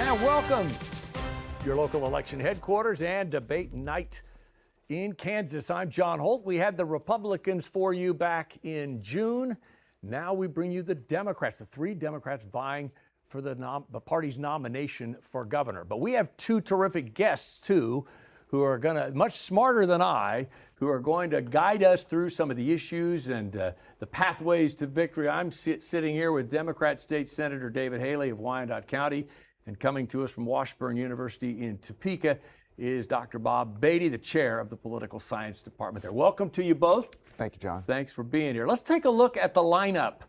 And welcome to your local election headquarters and debate night in Kansas. I'm John Holt. We had the Republicans for you back in June. Now we bring you the Democrats, the three Democrats vying for the party's nomination for governor. But we have two terrific guests, too, who are much smarter than I, who are going to guide us through some of the issues and the pathways to victory. I'm sitting here with Democrat State Senator David Haley of Wyandotte County, and coming to us from Washburn University in Topeka is Dr. Bob Beatty, the chair of the political science department there. Welcome to you both. Thank you, John. Thanks for being here. Let's take a look at the lineup,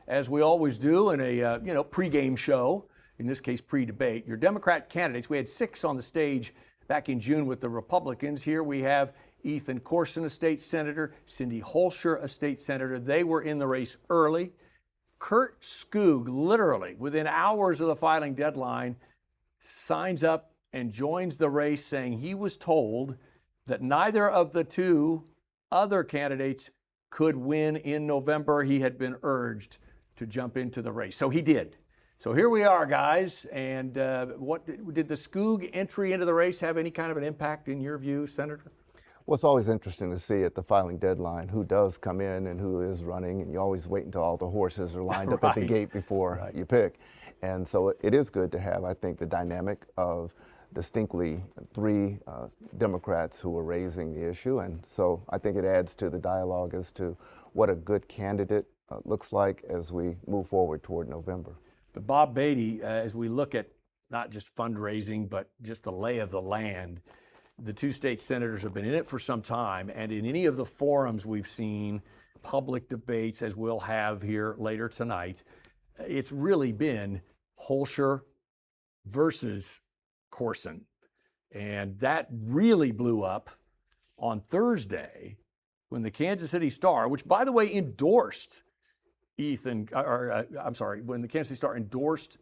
as we always do in a pregame show, in this case pre-debate. Your Democrat candidates, we had 6 on the stage back in June with the Republicans. Here we have Ethan Corson, a state senator, Cindy Holscher, a state senator. They were in the race early. Curt Skoog, literally within hours of the filing deadline, signs up and joins the race, saying he was told that neither of the two other candidates could win in November. He had been urged to jump into the race. So he did. So here we are, guys. And what did the Skoog entry into the race have any kind of an impact in your view, Senator? Well, it's always interesting to see at the filing deadline who does come in and who is running, and you always wait until all the horses are lined up at the gate before you pick. And so it is good to have, I think, the dynamic of distinctly 3 Democrats who are raising the issue. And so I think it adds to the dialogue as to what a good candidate looks like as we move forward toward November. But Bob Beatty, as we look at not just fundraising, but just the lay of the land, the 2 state senators have been in it for some time, and in any of the forums we've seen, public debates, as we'll have here later tonight, it's really been Holscher versus Corson. And that really blew up on Thursday when the Kansas City Star, which by the way endorsed when the Kansas City Star endorsed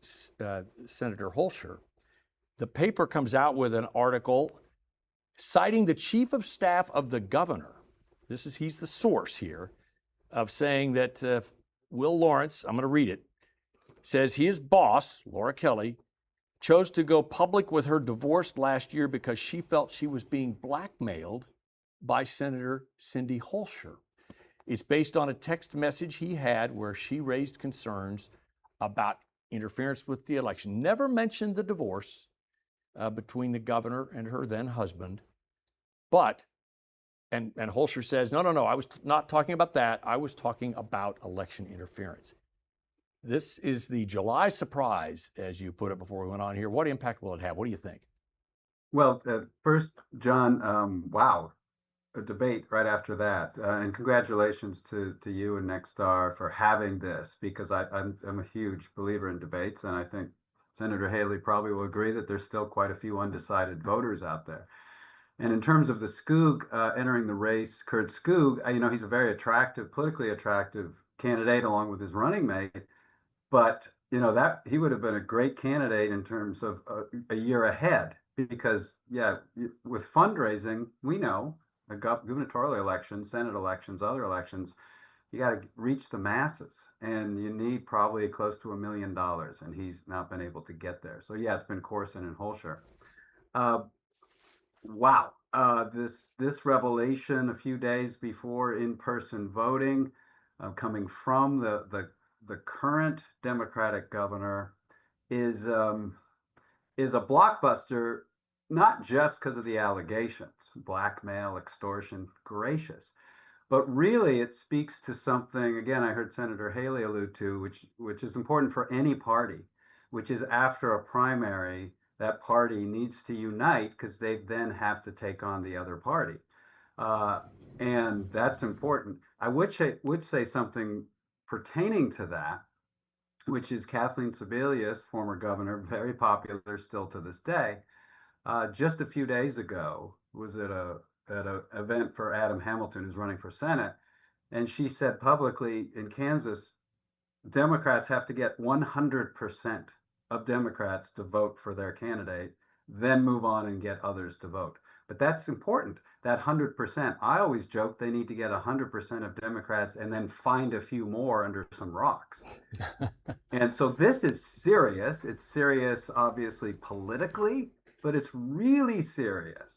Senator Holscher, the paper comes out with an article citing the chief of staff of the governor. He's the source here, of saying that Will Lawrence, I'm going to read it, says his boss, Laura Kelly, chose to go public with her divorce last year because she felt she was being blackmailed by Senator Cindy Holscher. It's based on a text message he had where she raised concerns about interference with the election. Never mentioned the divorce between the governor and her then husband. But, and Holscher says, no, I was not talking about that. I was talking about election interference. This is the July surprise, as you put it before we went on here. What impact will it have? What do you think? Well, first, John, wow, a debate right after that. And congratulations to you and Nexstar for having this, because I'm a huge believer in debates, and I think Senator Haley probably will agree that there's still quite a few undecided voters out there. And in terms of the Skoog entering the race, Curt Skoog, he's a very politically attractive candidate along with his running mate. But, that he would have been a great candidate in terms of a year ahead, because, with fundraising, we know gubernatorial elections, Senate elections, other elections, you got to reach the masses, and you need probably close to $1 million, and he's not been able to get there. So it's been Corson and Holscher. Wow, this revelation a few days before in-person voting, coming from the current Democratic governor, is a blockbuster, not just because of the allegations, blackmail, extortion, gracious. But really, it speaks to something, again, I heard Senator Haley allude to, which is important for any party, which is after a primary, that party needs to unite because they then have to take on the other party. And that's important. I would say something pertaining to that, which is Kathleen Sebelius, former governor, very popular still to this day, just a few days ago was at an event for Adam Hamilton, who's running for Senate, and she said publicly in Kansas, Democrats have to get 100% of Democrats to vote for their candidate, then move on and get others to vote. But that's important, that 100%. I always joke they need to get 100% of Democrats and then find a few more under some rocks. And so this is serious. It's serious, obviously, politically, but it's really serious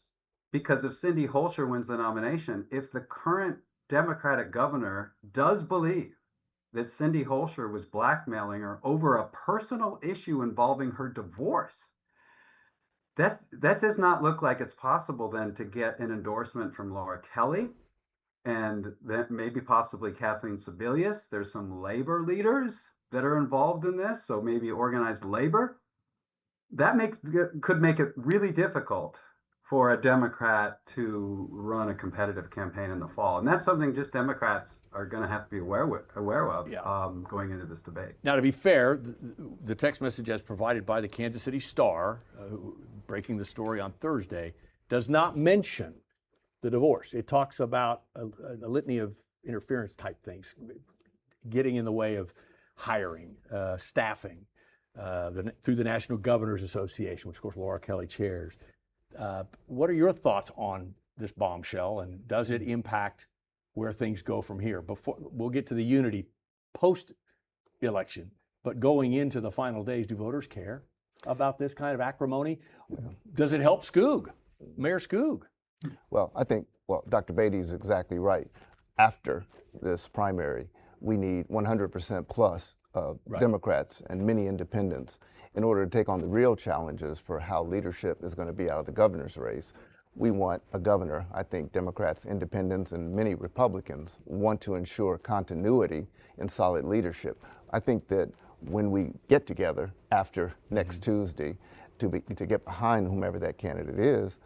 because if Cindy Holscher wins the nomination, if the current Democratic governor does believe that Cindy Holscher was blackmailing her over a personal issue involving her divorce, that does not look like it's possible then to get an endorsement from Laura Kelly and then maybe possibly Kathleen Sebelius. There's some labor leaders that are involved in this, so maybe organized labor. That could make it really difficult for a Democrat to run a competitive campaign in the fall. And that's something just Democrats are going to have to be aware of going into this debate. Now, to be fair, the text message as provided by the Kansas City Star, breaking the story on Thursday, does not mention the divorce. It talks about a litany of interference type things, getting in the way of hiring, staffing, through the National Governors Association, which of course Laura Kelly chairs. What are your thoughts on this bombshell, and does it impact where things go from here? Before we'll get to the unity post-election, but going into the final days, do voters care about this kind of acrimony? Does it help Skoog, Mayor Skoog? Well, I think, Dr. Beatty is exactly right. After this primary, we need 100% plus Democrats and many independents in order to take on the real challenges for how leadership is going to be out of the governor's race. We want a governor. I think Democrats, independents, and many Republicans want to ensure continuity and solid leadership. I think that when we get together after next Tuesday to get behind whomever that candidate is,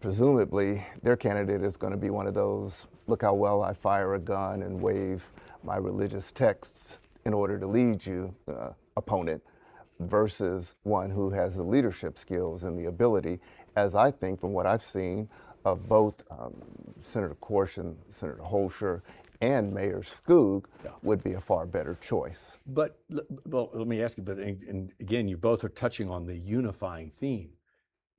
presumably their candidate is going to be one of those, look how well I fire a gun and wave my religious texts in order to lead you, opponent, versus one who has the leadership skills and the ability, as I think from what I've seen of both Senator Corson, Senator Holscher, and Mayor Skoog, would be a far better choice. But, well, let me ask you, and again, you both are touching on the unifying theme.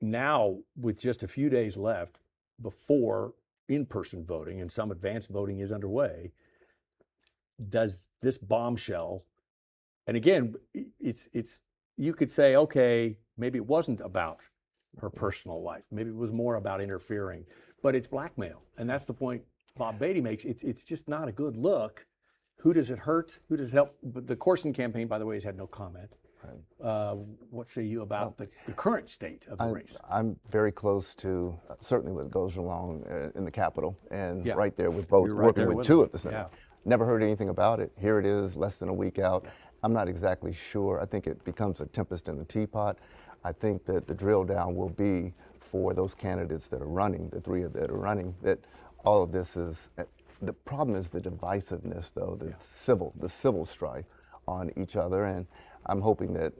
Now, with just a few days left before in-person voting, and some advanced voting is underway, does this bombshell, and again, it's you could say, okay, maybe it wasn't about her personal life, maybe it was more about interfering, but it's blackmail, and that's the point Bob Beatty makes. It's just not a good look. Who does it hurt? Who does it help? But the Corson campaign, by the way, has had no comment. What say you about the current state of the race? I'm very close to certainly what goes along in the Capitol, and right there with both, working with two of the Senate. Never heard anything about it. Here it is, less than a week out. I'm not exactly sure. I think it becomes a tempest in the teapot. I think that the drill down will be for those candidates that are running, the three that are running, that all of this is, the problem is the divisiveness though, the civil strife on each other, and I'm hoping that,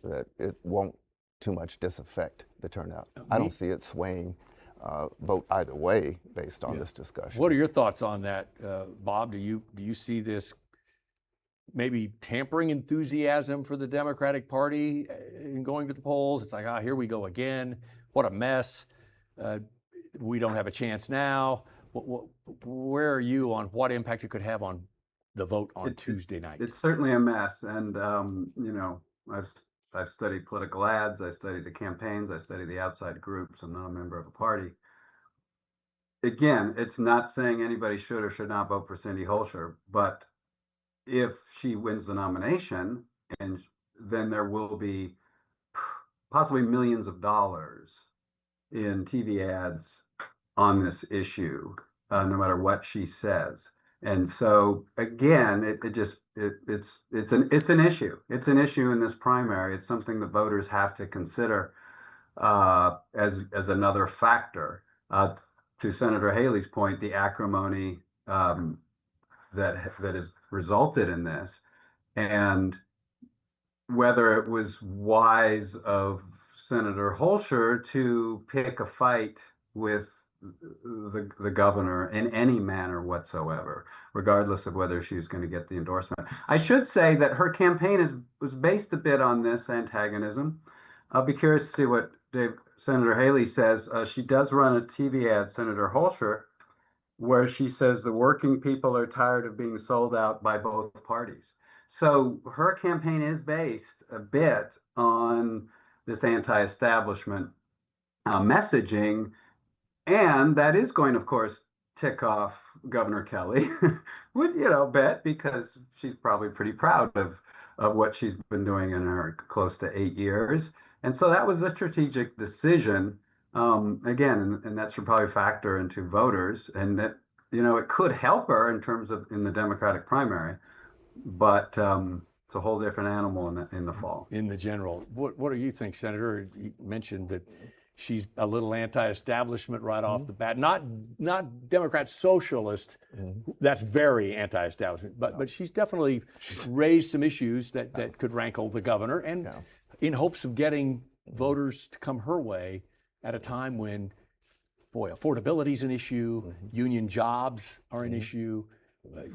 that it won't too much disaffect the turnout. I don't see it swaying vote either way based on this discussion. What are your thoughts on that, Bob? Do you see this maybe tampering enthusiasm for the Democratic Party in going to the polls? It's like, here we go again. What a mess. We don't have a chance now. Where are you on what impact it could have on the vote on Tuesday night? It's certainly a mess, and I've studied political ads, I studied the campaigns, I studied the outside groups. I'm not a member of a party. Again, it's not saying anybody should or should not vote for Cindy Holscher, but if she wins the nomination, and then there will be possibly millions of dollars in TV ads on this issue, no matter what she says. And so again, it's an issue. It's an issue in this primary. It's something that voters have to consider as another factor. To Senator Haley's point, the acrimony that has resulted in this, and whether it was wise of Senator Holscher to pick a fight with the governor in any manner whatsoever, regardless of whether she was going to get the endorsement. I should say that her campaign was based a bit on this antagonism. I'll be curious to see what Senator Haley says she does run a TV ad, Senator Holscher, where she says the working people are tired of being sold out by both parties. So her campaign is based a bit on this anti-establishment messaging, and that is going, of course, tick off Governor Kelly, would bet, because she's probably pretty proud of what she's been doing in her close to 8 years. And so that was a strategic decision. Again, and that should probably factor into voters, and that, it could help her in terms of in the Democratic primary, but it's a whole different animal in the fall. In the general, what do you think, Senator? You mentioned that she's a little anti-establishment right off the bat. Not Democrat socialist. That's very anti-establishment. But she's definitely raised some issues that could rankle the governor, and in hopes of getting voters to come her way at a time when, boy, affordability is an issue, union jobs are an issue.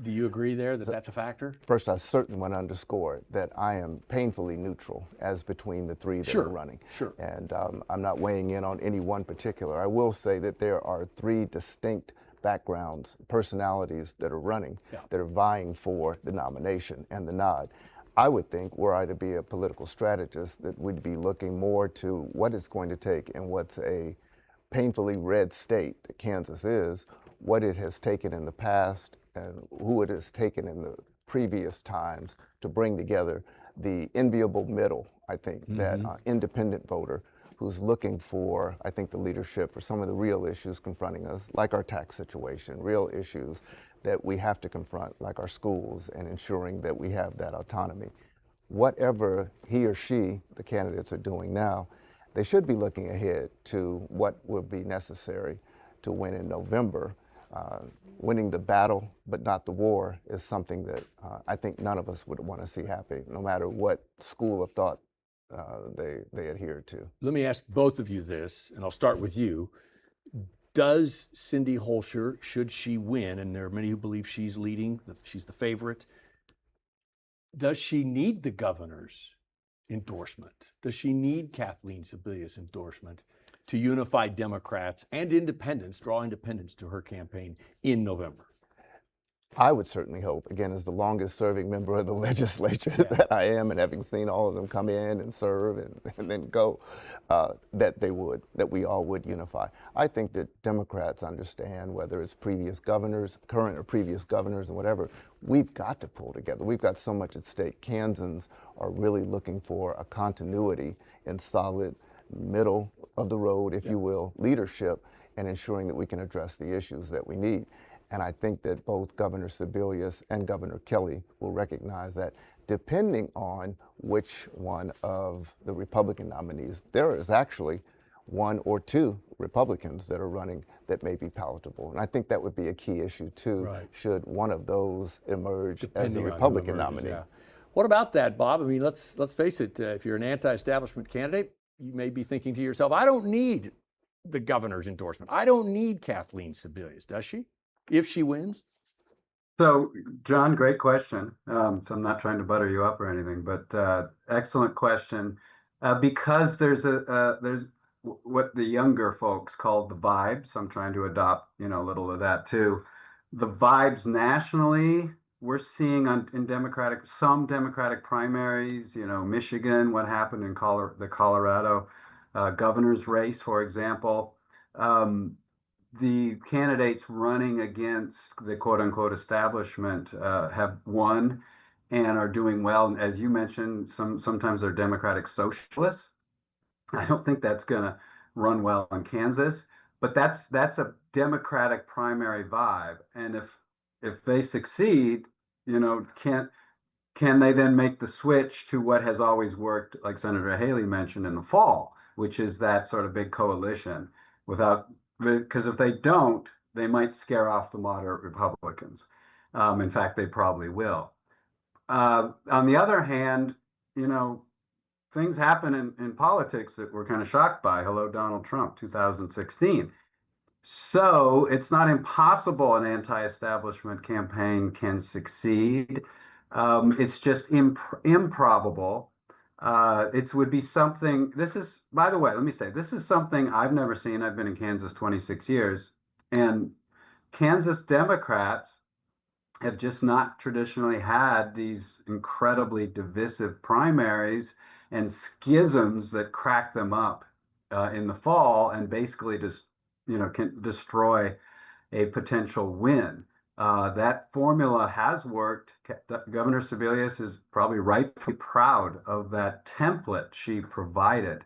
Do you agree there that that's a factor? First, I certainly want to underscore that I am painfully neutral as between the three that are running. Sure. And I'm not weighing in on any one particular. I will say that there are three distinct backgrounds, personalities that are running, that are vying for the nomination and the nod. I would think, were I to be a political strategist, that we'd be looking more to what it's going to take in what's a painfully red state that Kansas is, what it has taken in the past, and who it has taken in the previous times to bring together the enviable middle, I think, that independent voter who's looking for, I think, the leadership for some of the real issues confronting us, like our tax situation, real issues that we have to confront, like our schools, and ensuring that we have that autonomy. Whatever he or she, the candidates, are doing now, they should be looking ahead to what will be necessary to win in November. Winning the battle, but not the war, is something that I think none of us would want to see happen, no matter what school of thought they adhere to. Let me ask both of you this, and I'll start with you. Does Cindy Holscher, should she win, and there are many who believe she's leading, she's the favorite, does she need the governor's endorsement? Does she need Kathleen Sebelius' endorsement to unify Democrats and independents, draw independents to her campaign in November? I would certainly hope, again, as the longest serving member of the legislature that I am, and having seen all of them come in and serve and then go, that we all would unify. I think that Democrats understand, whether it's previous governors, current or previous governors, and whatever, we've got to pull together. We've got so much at stake. Kansans are really looking for a continuity and solid middle of the road, if you will, leadership, and ensuring that we can address the issues that we need. And I think that both Governor Sebelius and Governor Kelly will recognize that, depending on which one of the Republican nominees, there is actually one or two Republicans that are running that may be palatable. And I think that would be a key issue too, should one of those emerge as a Republican nominee. What about that, Bob? I mean, let's face it, if you're an anti-establishment candidate, you may be thinking to yourself, I don't need the governor's endorsement. I don't need Kathleen Sebelius, does she? If she wins? So, John, great question. So I'm not trying to butter you up or anything, but excellent question. Because there's what the younger folks call the vibes. I'm trying to adopt, a little of that too. The vibes nationally, we're seeing in some Democratic primaries, Michigan, what happened in the Colorado governor's race, for example. The candidates running against the quote-unquote establishment have won and are doing well. And as you mentioned, sometimes they're Democratic socialists. I don't think that's going to run well in Kansas, but that's a Democratic primary vibe. And if they succeed, can they then make the switch to what has always worked, like Senator Haley mentioned, in the fall, which is that sort of big coalition, because if they don't, they might scare off the moderate Republicans. In fact, they probably will. On the other hand, things happen in politics that we're kind of shocked by. Hello, Donald Trump, 2016. So it's not impossible an anti-establishment campaign can succeed. It's just improbable It would be something, this is, by the way, let me say, this is something I've never seen. I've been in Kansas 26 years, and Kansas Democrats have just not traditionally had these incredibly divisive primaries and schisms that crack them up in the fall and basically just, can destroy a potential win. That formula has worked. Governor Sebelius is probably rightfully proud of that template she provided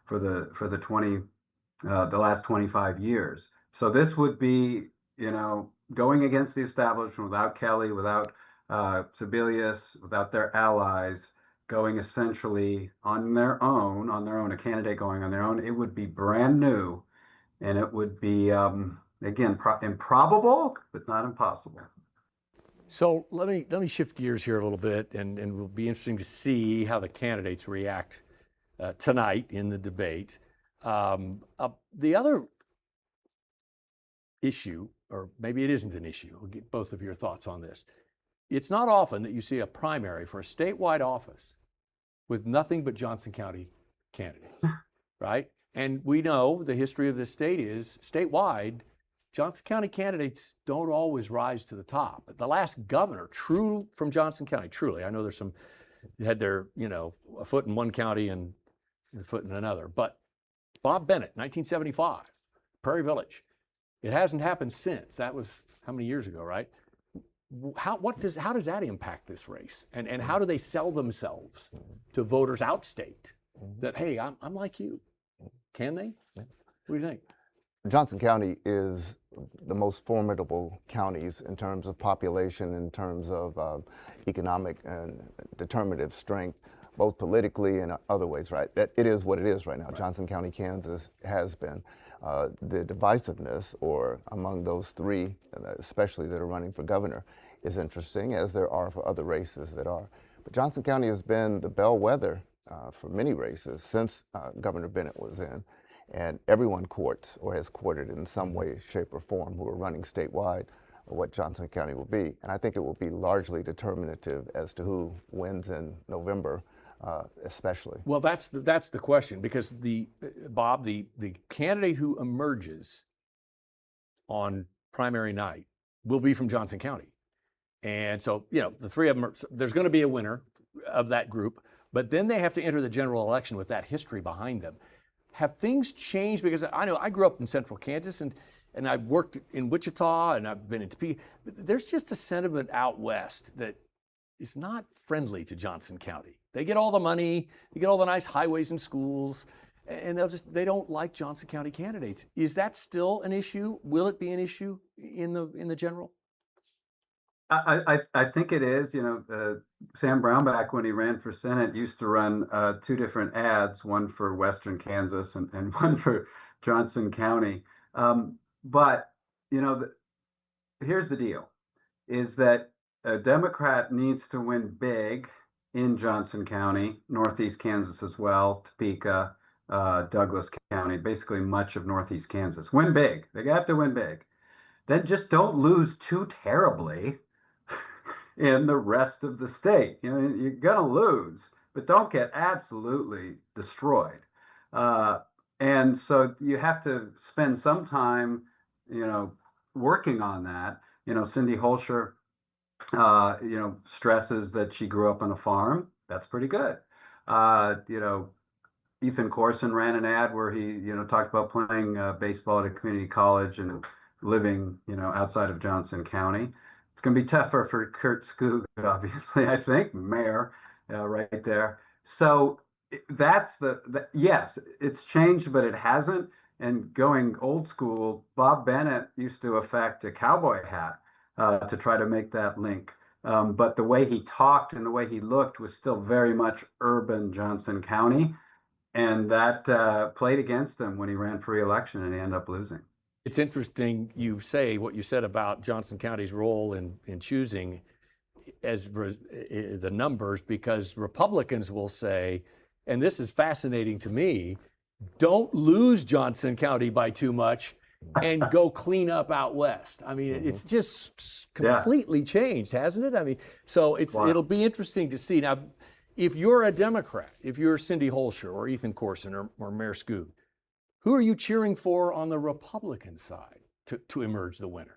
for the last 25 years. So this would be, going against the establishment without Kelly, without Sebelius, without their allies, going essentially on their own, a candidate going on their own. It would be brand new, and it would be, again, improbable, but not impossible. So let me shift gears here a little bit, and it will be interesting to see how the candidates react tonight in the debate. The other issue, or maybe it isn't an issue, we'll get both of your thoughts on this. It's not often that you see a primary for a statewide office with nothing but Johnson County candidates, right? And we know the history of this state is statewide, Johnson County candidates don't always rise to the top. The last governor, true from Johnson County, truly, I know there's some, had their, a foot in one county and a foot in another, but Bob Bennett, 1975, Prairie Village. It hasn't happened since. That was how many years ago, right? How does that impact this race? And how do they sell themselves to voters outstate that, hey, I'm like you? Can they? What do you think? Johnson County is the most formidable counties in terms of population, in terms of economic and determinative strength, both politically and other ways, right? That it is what it is right now. Right. Johnson County, Kansas has been. The divisiveness, or among those three, especially that are running for governor, is interesting, as there are for other races that are. But Johnson County has been the bellwether for many races since Governor Bennett was in. And everyone courts or has courted in some way, shape, or form who are running statewide what Johnson County will be. And I think it will be largely determinative as to who wins in November, especially. Well, that's the question, because Bob, the candidate who emerges on primary night will be from Johnson County. And so, the three of them, there's going to be a winner of that group, but then they have to enter the general election with that history behind them. Have things changed? Because I know I grew up in central Kansas, and I've worked in Wichita, and I've been in Topeka. But there's just a sentiment out west that is not friendly to Johnson County. They get all the money, they get all the nice highways and schools, and they don't like Johnson County candidates. Is that still an issue? Will it be an issue in the general? I think it is. Sam Brownback, when he ran for Senate, used to run two different ads, one for Western Kansas and one for Johnson County. But here's the deal, is that a Democrat needs to win big in Johnson County, Northeast Kansas as well, Topeka, Douglas County, basically much of Northeast Kansas. Win big. They have to win big. Then just don't lose too terribly in the rest of the state. You're gonna lose, but don't get absolutely destroyed. And so you have to spend some time, working on that. Cindy Holscher, stresses that she grew up on a farm. That's pretty good. Ethan Corson ran an ad where he, talked about playing baseball at a community college and living, outside of Johnson County. It's going to be tougher for Curt Skoog, obviously, I think, mayor, right there. So that's yes, it's changed, but it hasn't. And going old school, Bob Bennett used to affect a cowboy hat to try to make that link. But the way he talked and the way he looked was still very much urban Johnson County. And that played against him when he ran for re-election, and he ended up losing. It's interesting you say what you said about Johnson County's role in choosing as the numbers, because Republicans will say, and this is fascinating to me, don't lose Johnson County by too much and go clean up out west. I mean, it's just completely changed, hasn't it? I mean, so it'll be interesting to see. Now, if you're a Democrat, if you're Cindy Holscher or Ethan Corson or Mayor Skoog, who are you cheering for on the Republican side to emerge the winner?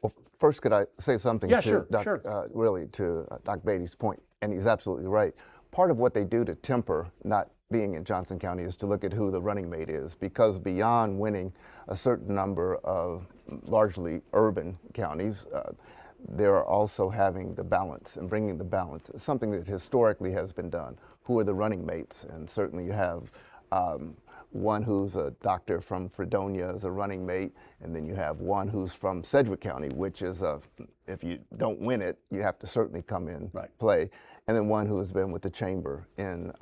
Well, first, could I say something Yeah, to sure, Doc, sure. really to Doc Beatty's point, and he's absolutely right. Part of what they do to temper not being in Johnson County is to look at who the running mate is, because beyond winning a certain number of largely urban counties, they're also having the balance and bringing the balance. It's something that historically has been done. Who are the running mates? And certainly you have one who's a doctor from Fredonia as a running mate, and then you have one who's from Sedgwick County, which is if you don't win it, you have to certainly come in, play, and then one who has been with the chamber in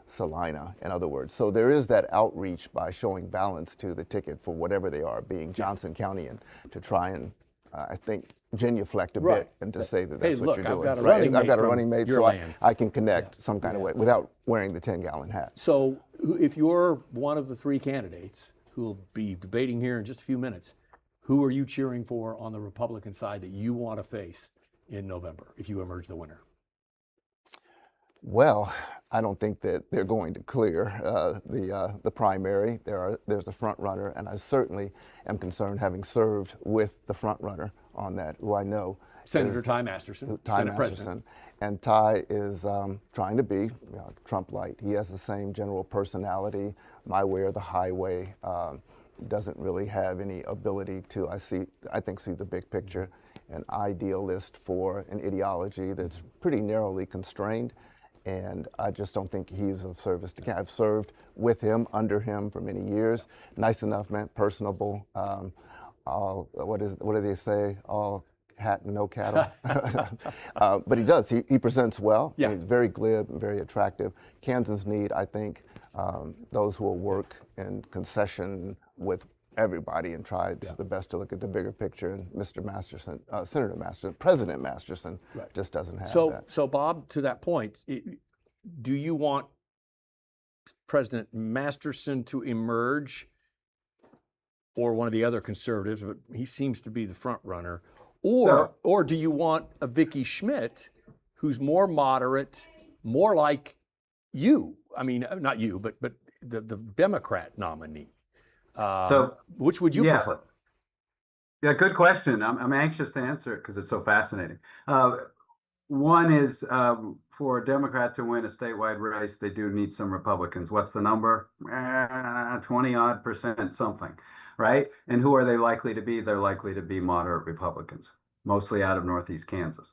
Salina, in other words. So there is that outreach by showing balance to the ticket for whatever they are, being Johnson County, and to try and, I think, genuflect a bit and to say that that's what you're doing. I've got a running mate, so I can connect some kind of way without wearing the 10-gallon hat. So if you're one of the three candidates who will be debating here in just a few minutes, who are you cheering for on the Republican side that you want to face in November if you emerge the winner? Well, I don't think that they're going to clear the primary. There's a front runner, and I certainly am concerned, having served with the front runner on that, who I know Senator Ty Masterson, Senate President. And Ty is trying to be Trump-light. He has the same general personality, my way or the highway. Doesn't really have any ability to, I think, see the big picture. An idealist for an ideology that's pretty narrowly constrained. And I just don't think he's of service to. I've served with him, under him for many years. Nice enough man, personable. What do they say? All hat and no cattle. But he does. He presents well. Yeah. He's very glib and very attractive. Kansas need, I think, those who will work in concession with everybody and try the best to look at the bigger picture. And Mr. Masterson, Senator Masterson, President Masterson, just doesn't have that. So Bob, to that point, do you want President Masterson to emerge, or one of the other conservatives, but he seems to be the front runner, or do you want a Vicki Schmidt who's more moderate, more like you? I mean, not you, but the Democrat nominee. So which would you prefer? Yeah, good question. I'm anxious to answer it because it's so fascinating. One is for a Democrat to win a statewide race, they do need some Republicans. What's the number? 20-odd% something, right? And who are they likely to be? They're likely to be moderate Republicans, mostly out of Northeast Kansas.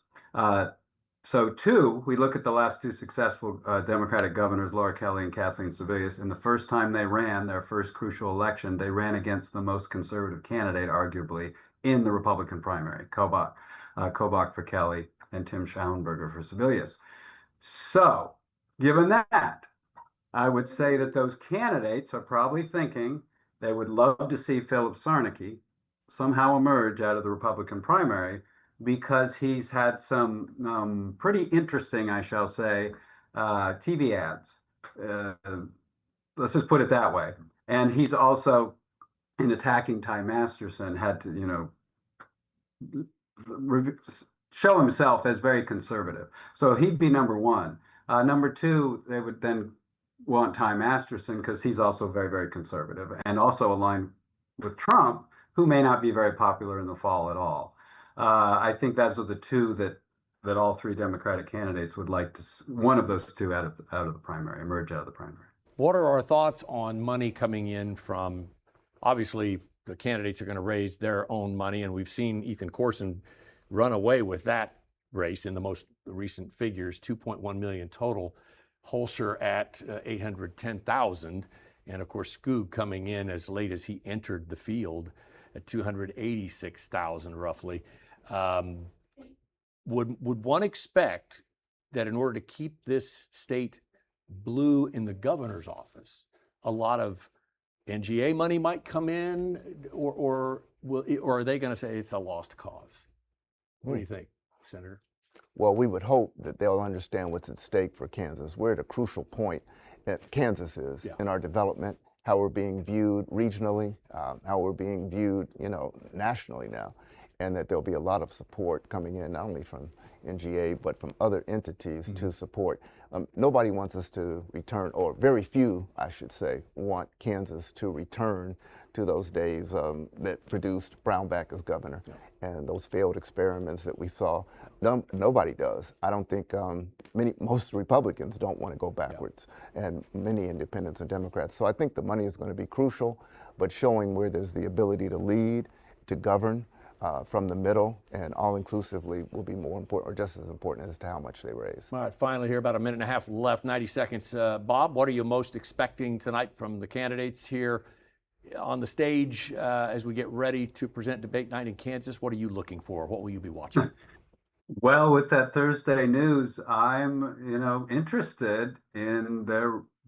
So two, we look at the last two successful Democratic governors, Laura Kelly and Kathleen Sebelius, and the first time they ran their first crucial election, they ran against the most conservative candidate, arguably, in the Republican primary, Kobach for Kelly and Tim Schauenberger for Sebelius. So, given that, I would say that those candidates are probably thinking they would love to see Philip Sarnecki somehow emerge out of the Republican primary, because he's had some pretty interesting, I shall say, TV ads. Let's just put it that way. And he's also, in attacking Ty Masterson, had to, show himself as very conservative. So he'd be number one. Number two, they would then want Ty Masterson because he's also very, very conservative and also aligned with Trump, who may not be very popular in the fall at all. I think those are the two that all three Democratic candidates would like to, one of those two out of the primary, emerge out of the primary. What are our thoughts on money coming in from, obviously the candidates are going to raise their own money, and we've seen Ethan Corson run away with that race in the most recent figures, 2.1 million total, Holscher at 810,000, and of course Skoog coming in as late as he entered the field at 286,000 roughly. Would one expect that in order to keep this state blue in the governor's office, a lot of NGA money might come in, or are they going to say it's a lost cause? What do you think, Senator? Well, we would hope that they'll understand what's at stake for Kansas. We're at a crucial point that Kansas is in our development, how we're being viewed regionally, how we're being viewed, nationally now, and that there'll be a lot of support coming in, not only from NGA, but from other entities to support. Nobody wants us to return, or very few, I should say, want Kansas to return to those days that produced Brownback as governor and those failed experiments that we saw. Nobody does. I don't think most Republicans don't want to go backwards, and many independents and Democrats. So I think the money is going to be crucial, but showing where there's the ability to lead, to govern from the middle and all-inclusively will be more important, or just as important, as to how much they raise. All right, finally here, about a minute and a half left, 90 seconds. Bob, what are you most expecting tonight from the candidates here on the stage as we get ready to present debate night in Kansas? What are you looking for? What will you be watching? Well, with that Thursday news, I'm, interested in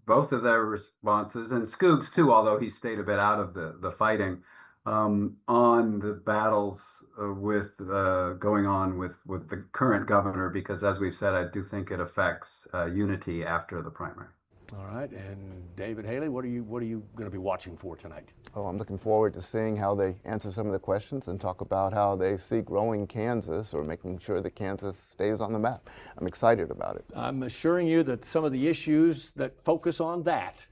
both of their responses, and Skoog's too, although he stayed a bit out of the fighting, on the battles going on with the current governor, because as we've said, I do think it affects unity after the primary. All right, and David Haley, what are you going to be watching for tonight? Oh, I'm looking forward to seeing how they answer some of the questions and talk about how they see growing Kansas, or making sure that Kansas stays on the map. I'm excited about it. I'm assuring you that some of the issues that focus on that,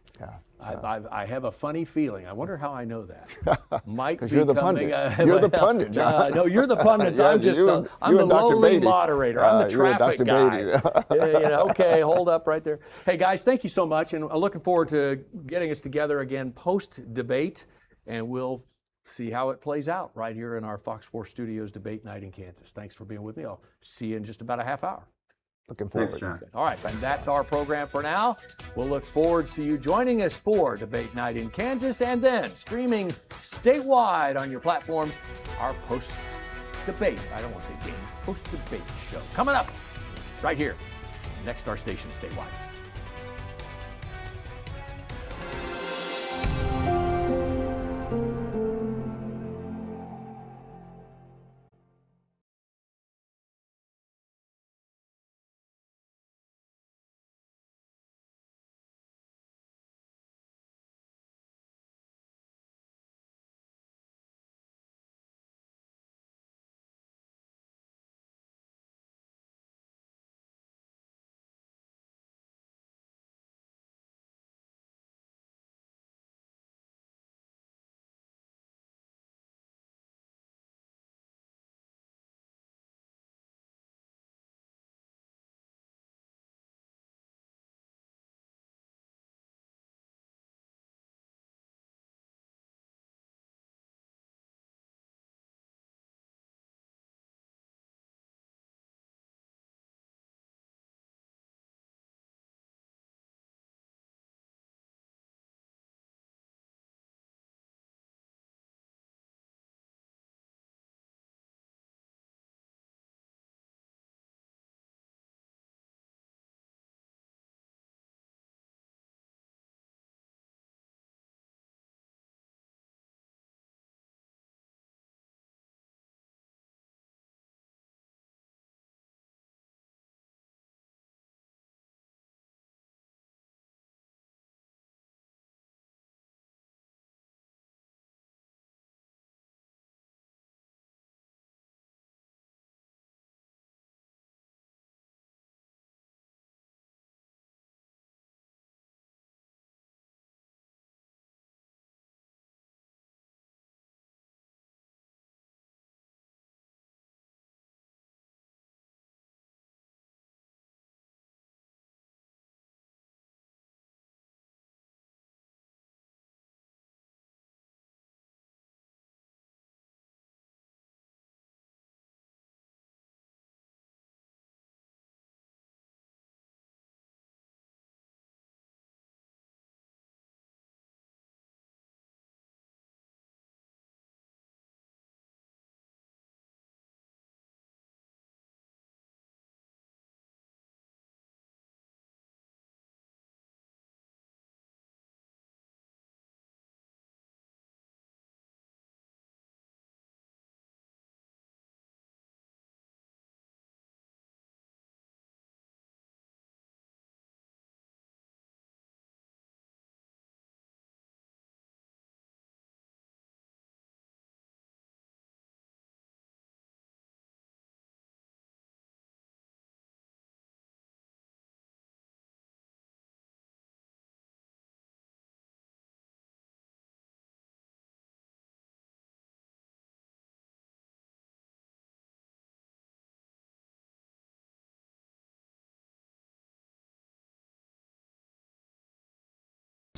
I have a funny feeling. I wonder how I know that. Because you're the pundit. You're the pundit, John. No, you're the pundits. Yeah, I'm just I'm the lowly moderator. I'm the traffic guy. Okay, hold up right there. Hey guys, thank you so much, and I'm looking forward to getting us together again post-debate, and we'll see how it plays out right here in our Fox 4 Studios debate night in Kansas. Thanks for being with me. I'll see you in just about a half hour. Looking forward. Thanks, John. All right, and that's our program for now. We'll look forward to you joining us for Debate Night in Kansas, and then streaming statewide on your platforms, our post-debate, I don't want to say game, post-debate show. Coming up right here, next our station statewide.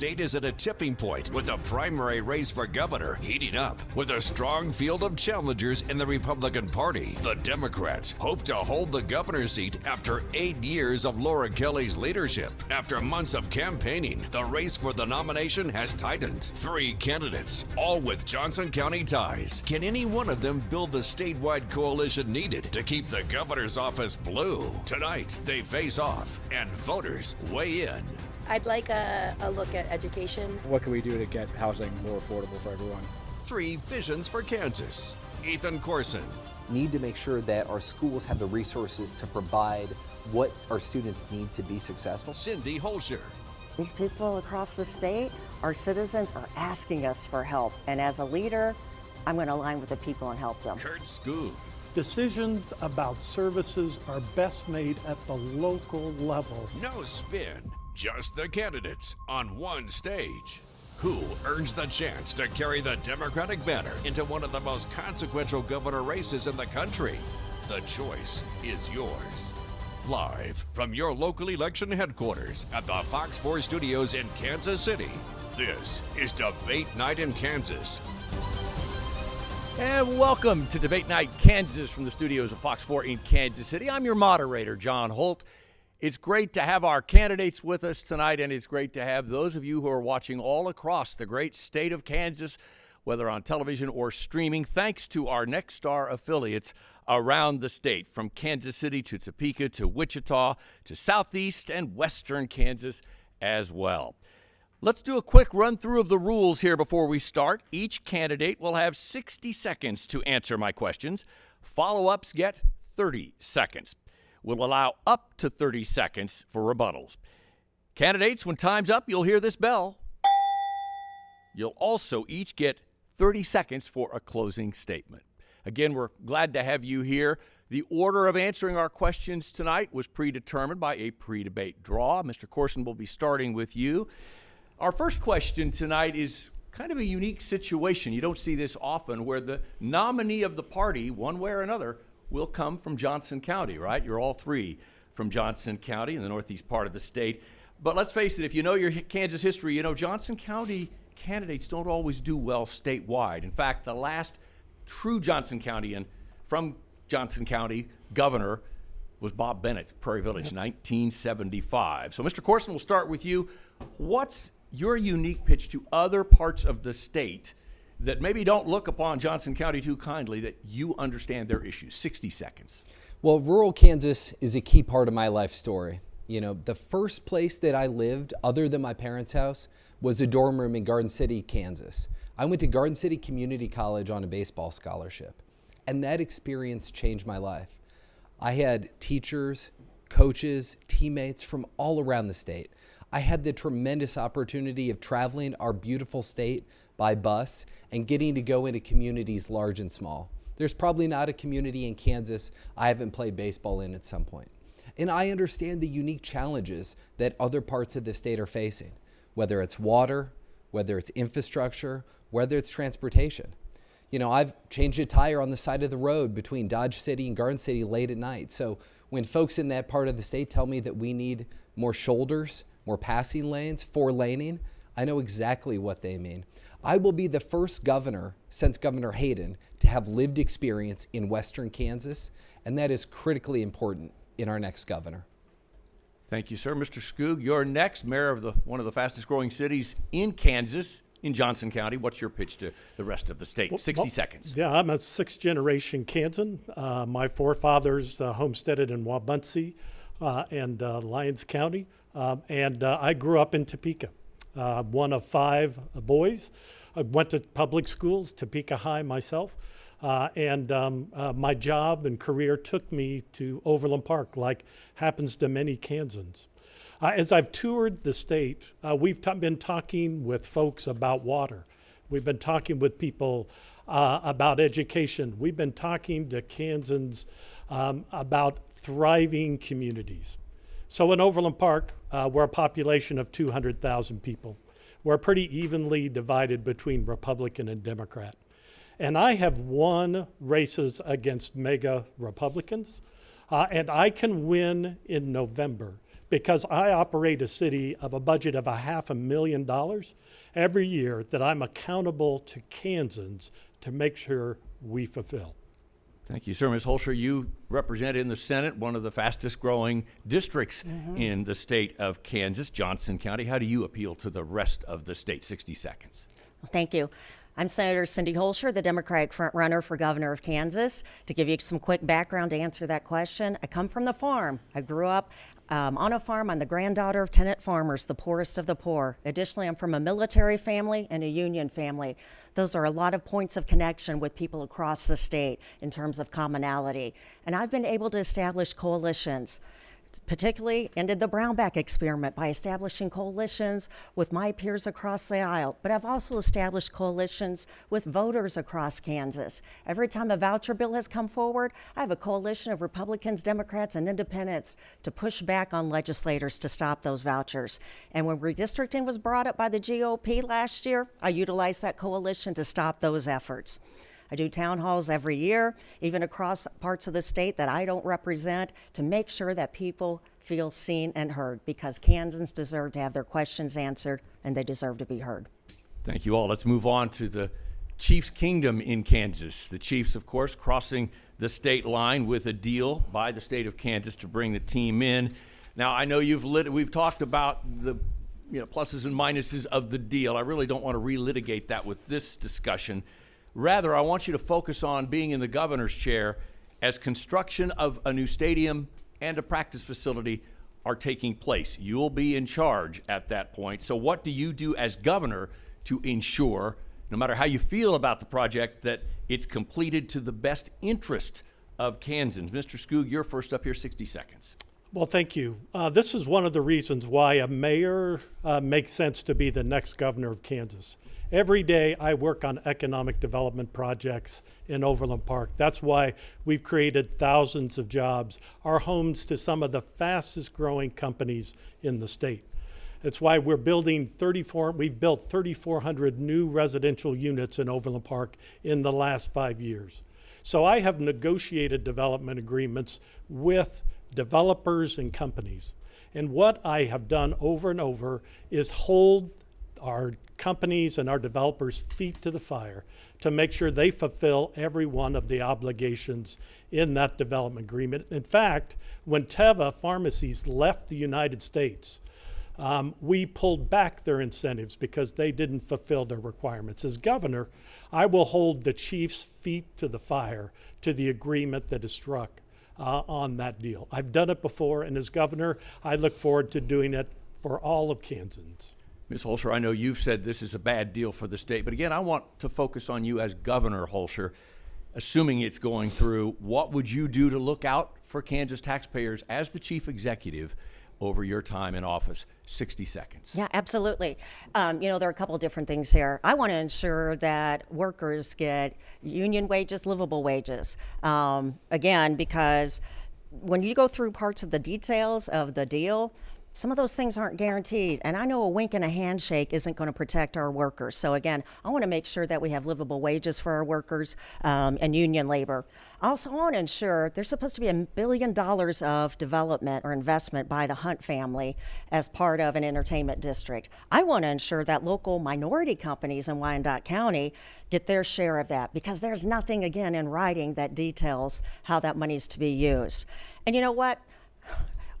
state is at a tipping point with the primary race for governor heating up with a strong field of challengers in the Republican Party. The Democrats hope to hold the governor's seat after 8 years of Laura Kelly's leadership. After months of campaigning, the race for the nomination has tightened. 3 candidates, all with Johnson County ties. Can any one of them build the statewide coalition needed to keep the governor's office blue? Tonight, they face off and voters weigh in. I'd like a look at education. What can we do to get housing more affordable for everyone? 3 visions for Kansas. Ethan Corson. Need to make sure that our schools have the resources to provide what our students need to be successful. Cindy Holscher. These people across the state, our citizens, are asking us for help. And as a leader, I'm going to align with the people and help them. Curt Skoog. Decisions about services are best made at the local level. No spin, just the candidates on one stage. Who earns the chance to carry the Democratic banner into one of the most consequential governor races in the country? The choice is yours. Live from your local election headquarters at the Fox 4 studios in Kansas City, this is Debate Night in Kansas. And welcome to Debate Night Kansas from the studios of Fox 4 in Kansas City. I'm your moderator, John Holt. It's great to have our candidates with us tonight, and it's great to have those of you who are watching all across the great state of Kansas, whether on television or streaming, thanks to our Next Star affiliates around the state, from Kansas City to Topeka to Wichita to southeast and western Kansas as well. Let's do a quick run through of the rules here before we start. Each candidate will have 60 seconds to answer my questions. Follow-ups get 30 seconds. We'll allow up to 30 seconds for rebuttals. Candidates, when time's up, you'll hear this bell. You'll also each get 30 seconds for a closing statement. Again, we're glad to have you here. The order of answering our questions tonight was predetermined by a pre-debate draw. Mr. Corson will be starting with you. Our first question tonight is kind of a unique situation. You don't see this often, where the nominee of the party, one way or another, will come from Johnson County, right? You're all 3 from Johnson County in the northeast part of the state. But let's face it, if you know your Kansas history, you know Johnson County candidates don't always do well statewide. In fact, the last true Johnson Countyan from Johnson County governor was Bob Bennett, Prairie Village, 1975. So, Mr. Corson, we'll start with you. What's your unique pitch to other parts of the state that maybe don't look upon Johnson County too kindly, that you understand their issues? 60 seconds. Well, rural Kansas is a key part of my life story. You know, the first place that I lived, other than my parents' house, was a dorm room in Garden City, Kansas. I went to Garden City Community College on a baseball scholarship, and that experience changed my life. I had teachers, coaches, teammates from all around the state. I had the tremendous opportunity of traveling our beautiful state by bus and getting to go into communities large and small. There's probably not a community in Kansas I haven't played baseball in at some point. And I understand the unique challenges that other parts of the state are facing, whether it's water, whether it's infrastructure, whether it's transportation. You know, I've changed a tire on the side of the road between Dodge City and Garden City late at night. So when folks in that part of the state tell me that we need more shoulders, more passing lanes, 4-laning, I know exactly what they mean. I will be the first governor since Governor Hayden to have lived experience in western Kansas, and that is critically important in our next governor. Thank you, sir. Mr. Skoog, you're next, mayor of one of the fastest growing cities in Kansas, in Johnson County. What's your pitch to the rest of the state? 60 seconds. Yeah, I'm a 6th-generation Kansan. My forefathers homesteaded in Wabaunsee and Lyons County. And I grew up in Topeka, one of 5 boys. I went to public schools, Topeka High myself, and my job and career took me to Overland Park, like happens to many Kansans. As I've toured the state, we've been talking with folks about water. We've been talking with people about education. We've been talking to Kansans about thriving communities. So in Overland Park, we're a population of 200,000 people. We're pretty evenly divided between Republican and Democrat. And I have won races against mega Republicans, and I can win in November because I operate a city of a budget of $500,000 every year that I'm accountable to Kansans to make sure we fulfill. Thank you, sir. Ms. Holscher, you represent in the Senate one of the fastest growing districts in the state of Kansas, Johnson County. How do you appeal to the rest of the state? 60 seconds. Thank you. I'm Senator Cindy Holscher, the Democratic frontrunner for governor of Kansas. To give you some quick background to answer that question, I come from the farm. I grew up on a farm. I'm the granddaughter of tenant farmers, the poorest of the poor. Additionally, I'm from a military family and a union family. Those are a lot of points of connection with people across the state in terms of commonality. And I've been able to establish coalitions, particularly ended the Brownback experiment by establishing coalitions with my peers across the aisle. But I've also established coalitions with voters across Kansas. Every time a voucher bill has come forward, I have a coalition of Republicans, Democrats, and independents to push back on legislators to stop those vouchers. And when redistricting was brought up by the GOP last year, I utilized that coalition to stop those efforts. I do town halls every year, even across parts of the state that I don't represent, to make sure that people feel seen and heard, because Kansans deserve to have their questions answered and they deserve to be heard. Thank you all. Let's move on to the Chiefs Kingdom in Kansas. The Chiefs, of course, crossing the state line with a deal by the state of Kansas to bring the team in. Now, I know we've talked about the pluses and minuses of the deal. I really don't want to relitigate that with this discussion. Rather, I want you to focus on being in the governor's chair as construction of a new stadium and a practice facility are taking place. You'll be in charge at that point. So what do you do as governor to ensure, no matter how you feel about the project, that it's completed to the best interest of Kansans? Mr. Skoog, you're first up here, 60 seconds. Well, thank you. This is one of the reasons why a mayor makes sense to be the next governor of Kansas. Every day I work on economic development projects in Overland Park. That's why we've created thousands of jobs, our homes to some of the fastest growing companies in the state. It's why we've built 3,400 new residential units in Overland Park in the last 5 years. So I have negotiated development agreements with developers and companies. And what I have done over and over is hold our companies and our developers' feet to the fire to make sure they fulfill every one of the obligations in that development agreement. In fact, when Teva Pharmacies left the United States, we pulled back their incentives because they didn't fulfill their requirements. As governor, I will hold the chief's feet to the fire to the agreement that is struck on that deal. I've done it before, and as governor, I look forward to doing it for all of Kansans. Ms. Holscher, I know you've said this is a bad deal for the state, but again, I want to focus on you as Governor Holscher. Assuming it's going through, what would you do to look out for Kansas taxpayers as the chief executive over your time in office? 60 seconds. Yeah, absolutely. There are a couple of different things here. I want to ensure that workers get union wages, livable wages. Again, because when you go through parts of the details of the deal, some of those things aren't guaranteed. And I know a wink and a handshake isn't going to protect our workers. So again, I want to make sure that we have livable wages for our workers and union labor. Also, I want to ensure there's supposed to be $1 billion of development or investment by the Hunt family as part of an entertainment district. I want to ensure that local minority companies in Wyandotte County get their share of that, because there's nothing, again, in writing that details how that money is to be used. And you know what?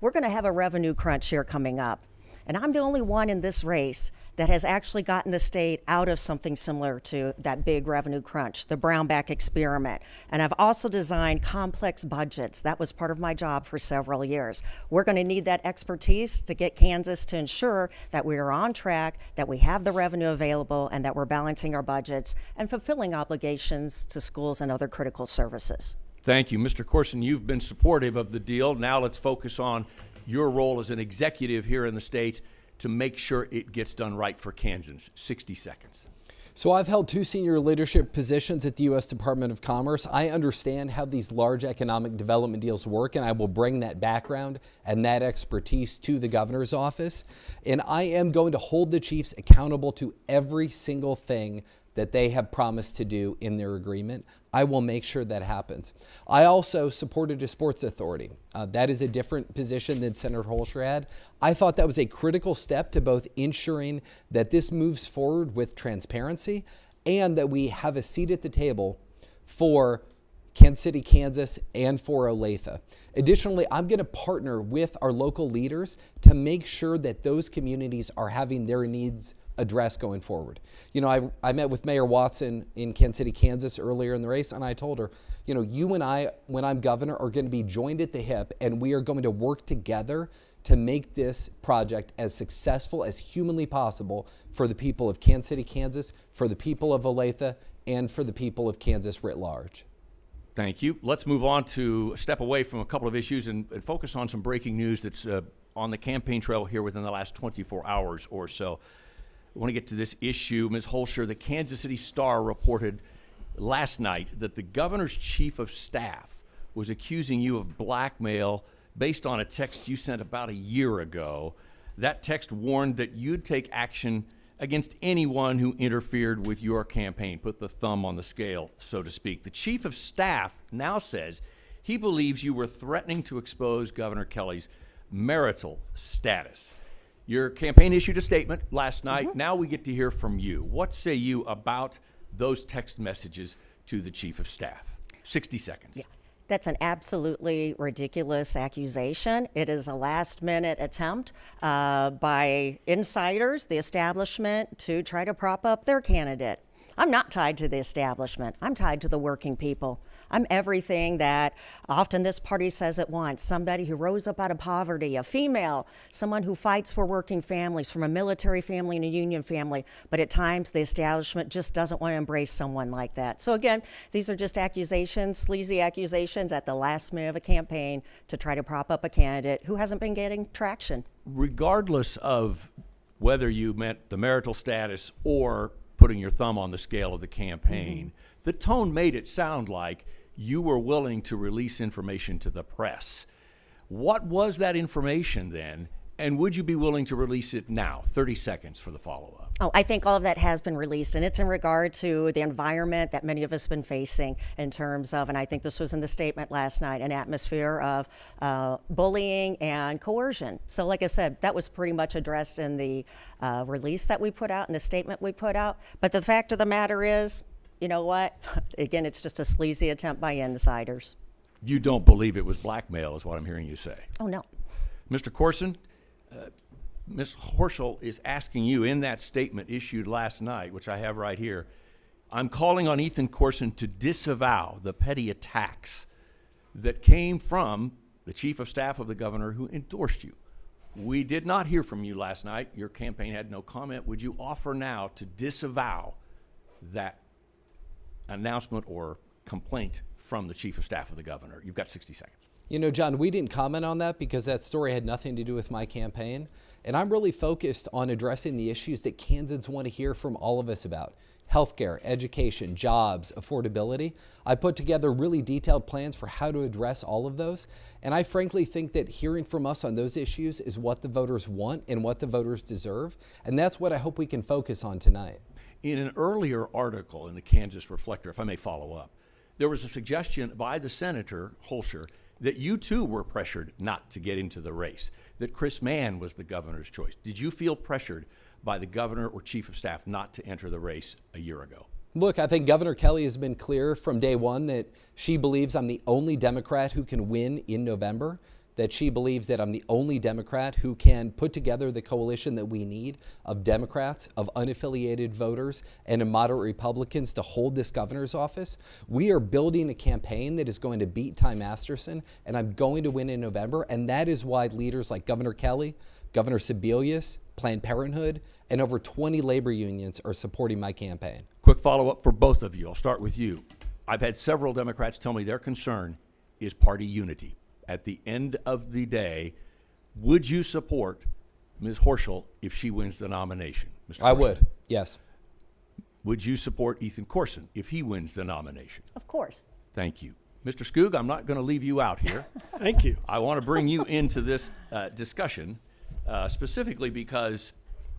We're going to have a revenue crunch here coming up. And I'm the only one in this race that has actually gotten the state out of something similar to that big revenue crunch, the Brownback experiment. And I've also designed complex budgets. That was part of my job for several years. We're going to need that expertise to get Kansas to ensure that we are on track, that we have the revenue available, and that we're balancing our budgets and fulfilling obligations to schools and other critical services. Thank you. Mr. Corson, you've been supportive of the deal. Now let's focus on your role as an executive here in the state to make sure it gets done right for Kansans. 60 seconds. So I've held 2 senior leadership positions at the U.S. Department of Commerce. I understand how these large economic development deals work, and I will bring that background and that expertise to the governor's office. And I am going to hold the chiefs accountable to every single thing that they have promised to do in their agreement. I will make sure that happens. I also supported a sports authority. That is a different position than Senator Holscher had. I thought that was a critical step to both ensuring that this moves forward with transparency and that we have a seat at the table for Kansas City, Kansas, and for Olathe. Additionally, I'm going to partner with our local leaders to make sure that those communities are having their needs addressed going forward. You know, I met with Mayor Watson in Kansas City, Kansas earlier in the race, and I told her, you know, you and I, when I'm governor, are going to be joined at the hip, and we are going to work together to make this project as successful as humanly possible for the people of Kansas City, Kansas, for the people of Olathe, and for the people of Kansas writ large. Thank you. Let's move on to step away from a couple of issues and focus on some breaking news that's on the campaign trail here within the last 24 hours or so. I want to get to this issue. Ms. Holscher, the Kansas City Star reported last night that the governor's chief of staff was accusing you of blackmail based on a text you sent about a year ago. That text warned that you'd take action against anyone who interfered with your campaign, put the thumb on the scale, so to speak. The chief of staff now says he believes you were threatening to expose Governor Kelly's marital status. Your campaign issued a statement last night. Now we get to hear from you. What say you about those text messages to the chief of staff? 60 seconds. Yeah. That's an absolutely ridiculous accusation. It is a last-minute attempt by insiders, the establishment, to try to prop up their candidate. I'm not tied to the establishment. I'm tied to the working people. I'm everything that often this party says it wants. Somebody who rose up out of poverty, a female, someone who fights for working families, from a military family and a union family. But at times, the establishment just doesn't want to embrace someone like that. So again, these are just accusations, sleazy accusations at the last minute of a campaign to try to prop up a candidate who hasn't been getting traction. Regardless of whether you meant the marital status or putting your thumb on the scale of the campaign, the tone made it sound like you were willing to release information to the press. What was that information then, and would you be willing to release it now? 30 seconds for the follow-up. Oh, I think all of that has been released, and it's in regard to the environment that many of us have been facing in terms of, and I think this was in the statement last night, an atmosphere of bullying and coercion. So like I said, that was pretty much addressed in the release that we put out, in the statement we put out. But the fact of the matter is, you know what? Again, it's just a sleazy attempt by insiders. You don't believe it was blackmail, is what I'm hearing you say. Oh, no. Mr. Corson, Ms. Holscher is asking you in that statement issued last night, which I have right here, I'm calling on Ethan Corson to disavow the petty attacks that came from the chief of staff of the governor who endorsed you. We did not hear from you last night. Your campaign had no comment. Would you offer now to disavow that announcement or complaint from the chief of staff of the governor? You've got 60 seconds. You know, John, we didn't comment on that because that story had nothing to do with my campaign. And I'm really focused on addressing the issues that Kansans want to hear from all of us about. Healthcare, education, jobs, affordability. I put together really detailed plans for how to address all of those. And I frankly think that hearing from us on those issues is what the voters want and what the voters deserve. And that's what I hope we can focus on tonight. In an earlier article in the Kansas Reflector, if I may follow up, there was a suggestion by the Senator Holscher that you too were pressured not to get into the race, that Chris Mann was the governor's choice. Did you feel pressured by the governor or chief of staff not to enter the race a year ago? Look, I think Governor Kelly has been clear from day one that she believes I'm the only Democrat who can win in November, that she believes that I'm the only Democrat who can put together the coalition that we need of Democrats, of unaffiliated voters, and of moderate Republicans to hold this governor's office. We are building a campaign that is going to beat Ty Masterson, and I'm going to win in November, and that is why leaders like Governor Kelly, Governor Sebelius, Planned Parenthood, and over 20 labor unions are supporting my campaign. Quick follow-up for both of you. I'll start with you. I've had several Democrats tell me their concern is party unity. At the end of the day, would you support Ms. Holscher if she wins the nomination? Mr. I Corson? would, yes. Would you support Ethan Corson if he wins the nomination? Of course. Thank you. Mr. Skoog, I'm not going to leave you out here. Thank you. I want to bring you into this discussion specifically because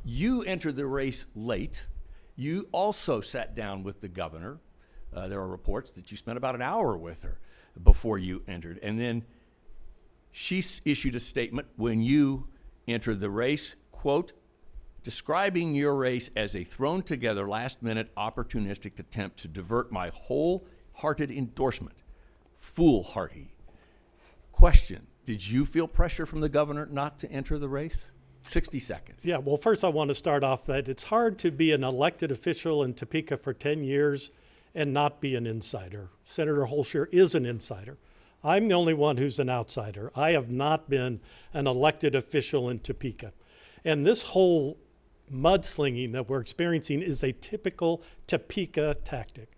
you entered the race late. You also sat down with the governor. There are reports that you spent about an hour with her before you entered. And then she issued a statement when you entered the race, quote, describing your race as a thrown together last-minute opportunistic attempt to divert my wholehearted endorsement. Foolhardy. Question, did you feel pressure from the governor not to enter the race? 60 seconds. Yeah, well, first I want to start off that it's hard to be an elected official in Topeka for 10 years and not be an insider. Senator Holscher is an insider. I'm the only one who's an outsider. I have not been an elected official in Topeka. And this whole mudslinging that we're experiencing is a typical Topeka tactic.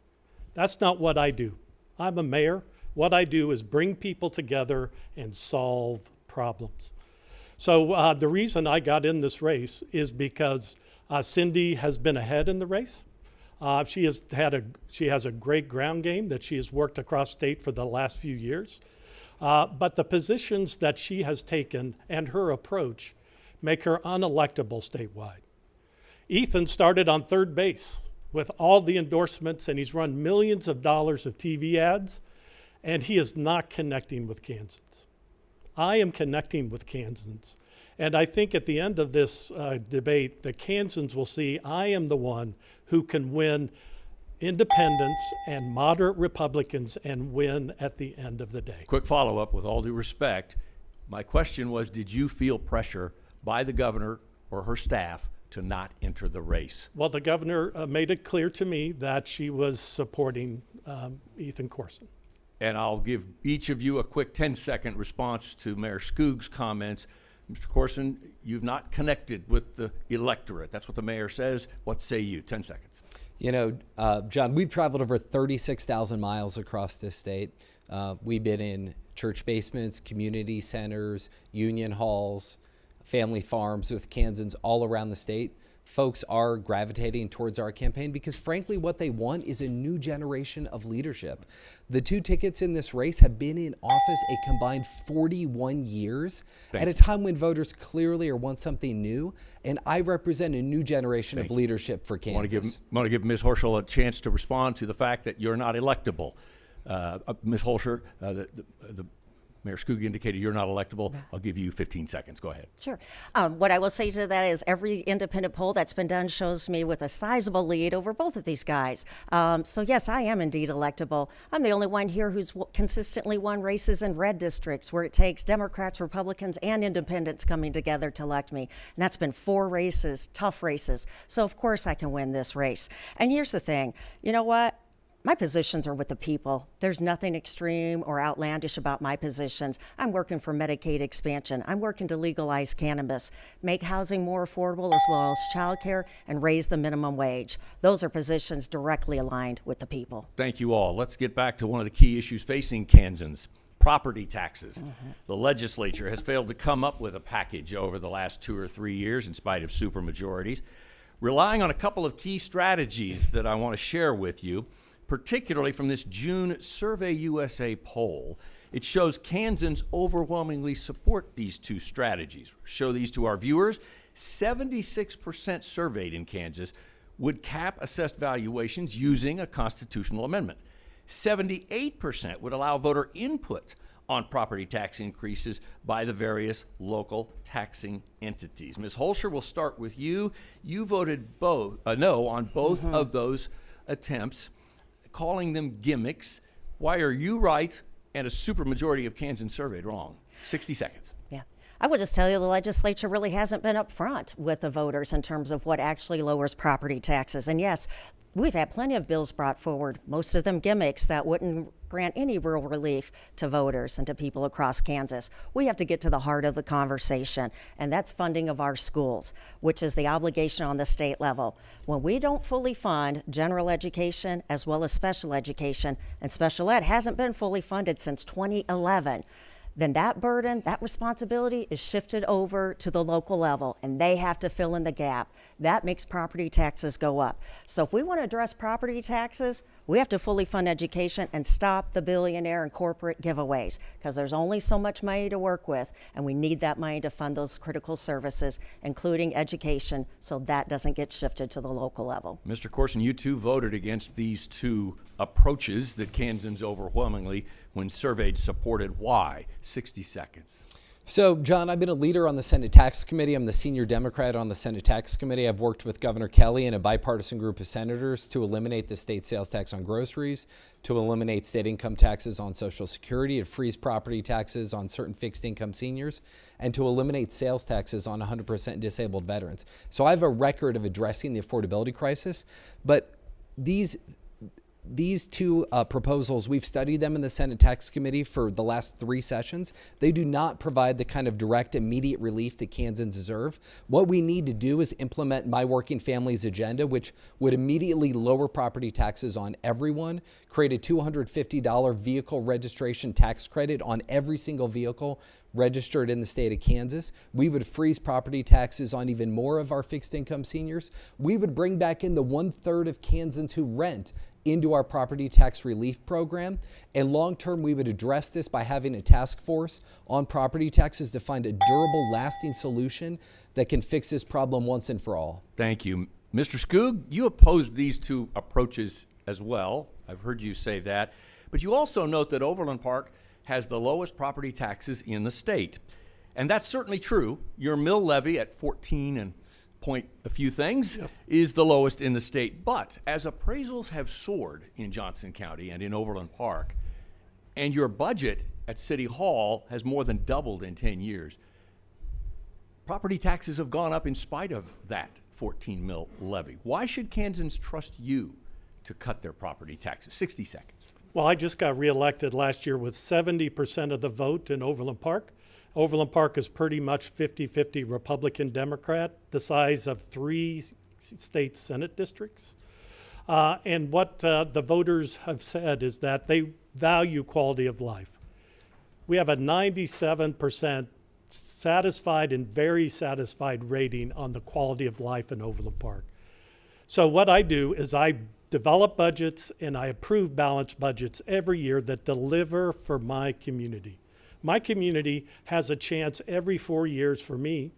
That's not what I do. I'm a mayor. What I do is bring people together and solve problems. So the reason I got in this race is because Cindy has been ahead in the race. She has a great ground game that she has worked across state for the last few years. But the positions that she has taken and her approach make her unelectable statewide. Ethan started on third base with all the endorsements, and he's run millions of dollars of TV ads, and he is not connecting with Kansans. I am connecting with Kansans. And I think at the end of this debate, the Kansans will see I am the one who can win independents and moderate Republicans and win at the end of the day. Quick follow-up, with all due respect. My question was, did you feel pressure by the governor or her staff to not enter the race? Well, the governor made it clear to me that she was supporting Ethan Corson. And I'll give each of you a quick 10-second response to Mayor Skoog's comments. Mr. Corson, you've not connected with the electorate. That's what the mayor says. What say you? 10 seconds. You know, John, we've traveled over 36,000 miles across this state. We've been in church basements, community centers, union halls, family farms with Kansans all around the state. Folks are gravitating towards our campaign because, frankly, what they want is a new generation of leadership. The two tickets in this race have been in office a combined 41 years at a time when voters clearly want something new, and I represent a new generation of leadership for Kansas. I want to give Ms. Holscher a chance to respond to the fact that you're not electable. Ms. Holscher, the Mayor Skoog indicated you're not electable. I'll give you 15 seconds. Go ahead. Sure. What I will say to that is every independent poll that's been done shows me with a sizable lead over both of these guys. So yes, I am indeed electable. I'm the only one here who's consistently won races in red districts where it takes Democrats, Republicans, and independents coming together to elect me. And that's been 4 races, tough races. So of course I can win this race. And here's the thing. You know what? My positions are with the people. There's nothing extreme or outlandish about my positions. I'm working for Medicaid expansion. I'm working to legalize cannabis, make housing more affordable as well as childcare, and raise the minimum wage. Those are positions directly aligned with the people. Thank you all. Let's get back to one of the key issues facing Kansans, property taxes. The legislature has failed to come up with a package over the last 2 or 3 years in spite of supermajorities, relying on a couple of key strategies that I want to share with you. Particularly from this June Survey USA poll. It shows Kansans overwhelmingly support these 2 strategies. Show these to our viewers. 76% surveyed in Kansas would cap assessed valuations using a constitutional amendment. 78% would allow voter input on property tax increases by the various local taxing entities. Ms. Holscher, we'll start with you. You voted no on both of those attempts, calling them gimmicks. Why are you right and a supermajority of Kansans surveyed wrong? 60 seconds. Yeah. I would just tell you the legislature really hasn't been upfront with the voters in terms of what actually lowers property taxes. And yes, we've had plenty of bills brought forward, most of them gimmicks that wouldn't grant any real relief to voters and to people across Kansas. We have to get to the heart of the conversation, and that's funding of our schools, which is the obligation on the state level. When we don't fully fund general education as well as special education, and special ed hasn't been fully funded since 2011, then that burden, that responsibility is shifted over to the local level, and they have to fill in the gap. That makes property taxes go up. So if we want to address property taxes, We have to fully fund education and stop the billionaire and corporate giveaways, because there's only so much money to work with, and we need that money to fund those critical services, including education, so that doesn't get shifted to the local level. Mr. Corson, you too voted against these two approaches that Kansans overwhelmingly, when surveyed, supported. Why? 60 seconds. So, John, I've been a leader on the Senate Tax Committee. I'm the senior Democrat on the Senate Tax Committee. I've worked with Governor Kelly and a bipartisan group of senators to eliminate the state sales tax on groceries, to eliminate state income taxes on Social Security, to freeze property taxes on certain fixed income seniors, and to eliminate sales taxes on 100% disabled veterans. So I have a record of addressing the affordability crisis, but these two proposals, we've studied them in the Senate Tax Committee for the last 3 sessions. They do not provide the kind of direct, immediate relief that Kansans deserve. What we need to do is implement My Working Family's agenda, which would immediately lower property taxes on everyone, create a $250 vehicle registration tax credit on every single vehicle registered in the state of Kansas. We would freeze property taxes on even more of our fixed income seniors. We would bring back in the 1/3 of Kansans who rent into our property tax relief program. And long-term, we would address this by having a task force on property taxes to find a durable, lasting solution that can fix this problem once and for all. Thank you. Mr. Skoog, you opposed these two approaches as well. I've heard you say that. But you also note that Overland Park has the lowest property taxes in the state. And that's certainly true. Your mill levy at 14 and point a few things, yes, is the lowest in the state. But as appraisals have soared in Johnson County and in Overland Park, and your budget at City Hall has more than doubled in 10 years, property taxes have gone up in spite of that 14 mil levy. Why should Kansans trust you to cut their property taxes? 60 seconds. Well, I just got reelected last year with 70% of the vote in Overland Park. Overland Park is pretty much 50-50 Republican Democrat, the size of 3 state Senate districts. And what the voters have said is that they value quality of life. We have a 97% satisfied and very satisfied rating on the quality of life in Overland Park. So what I do is I develop budgets and I approve balanced budgets every year that deliver for my community. My community has a chance every 4 years for me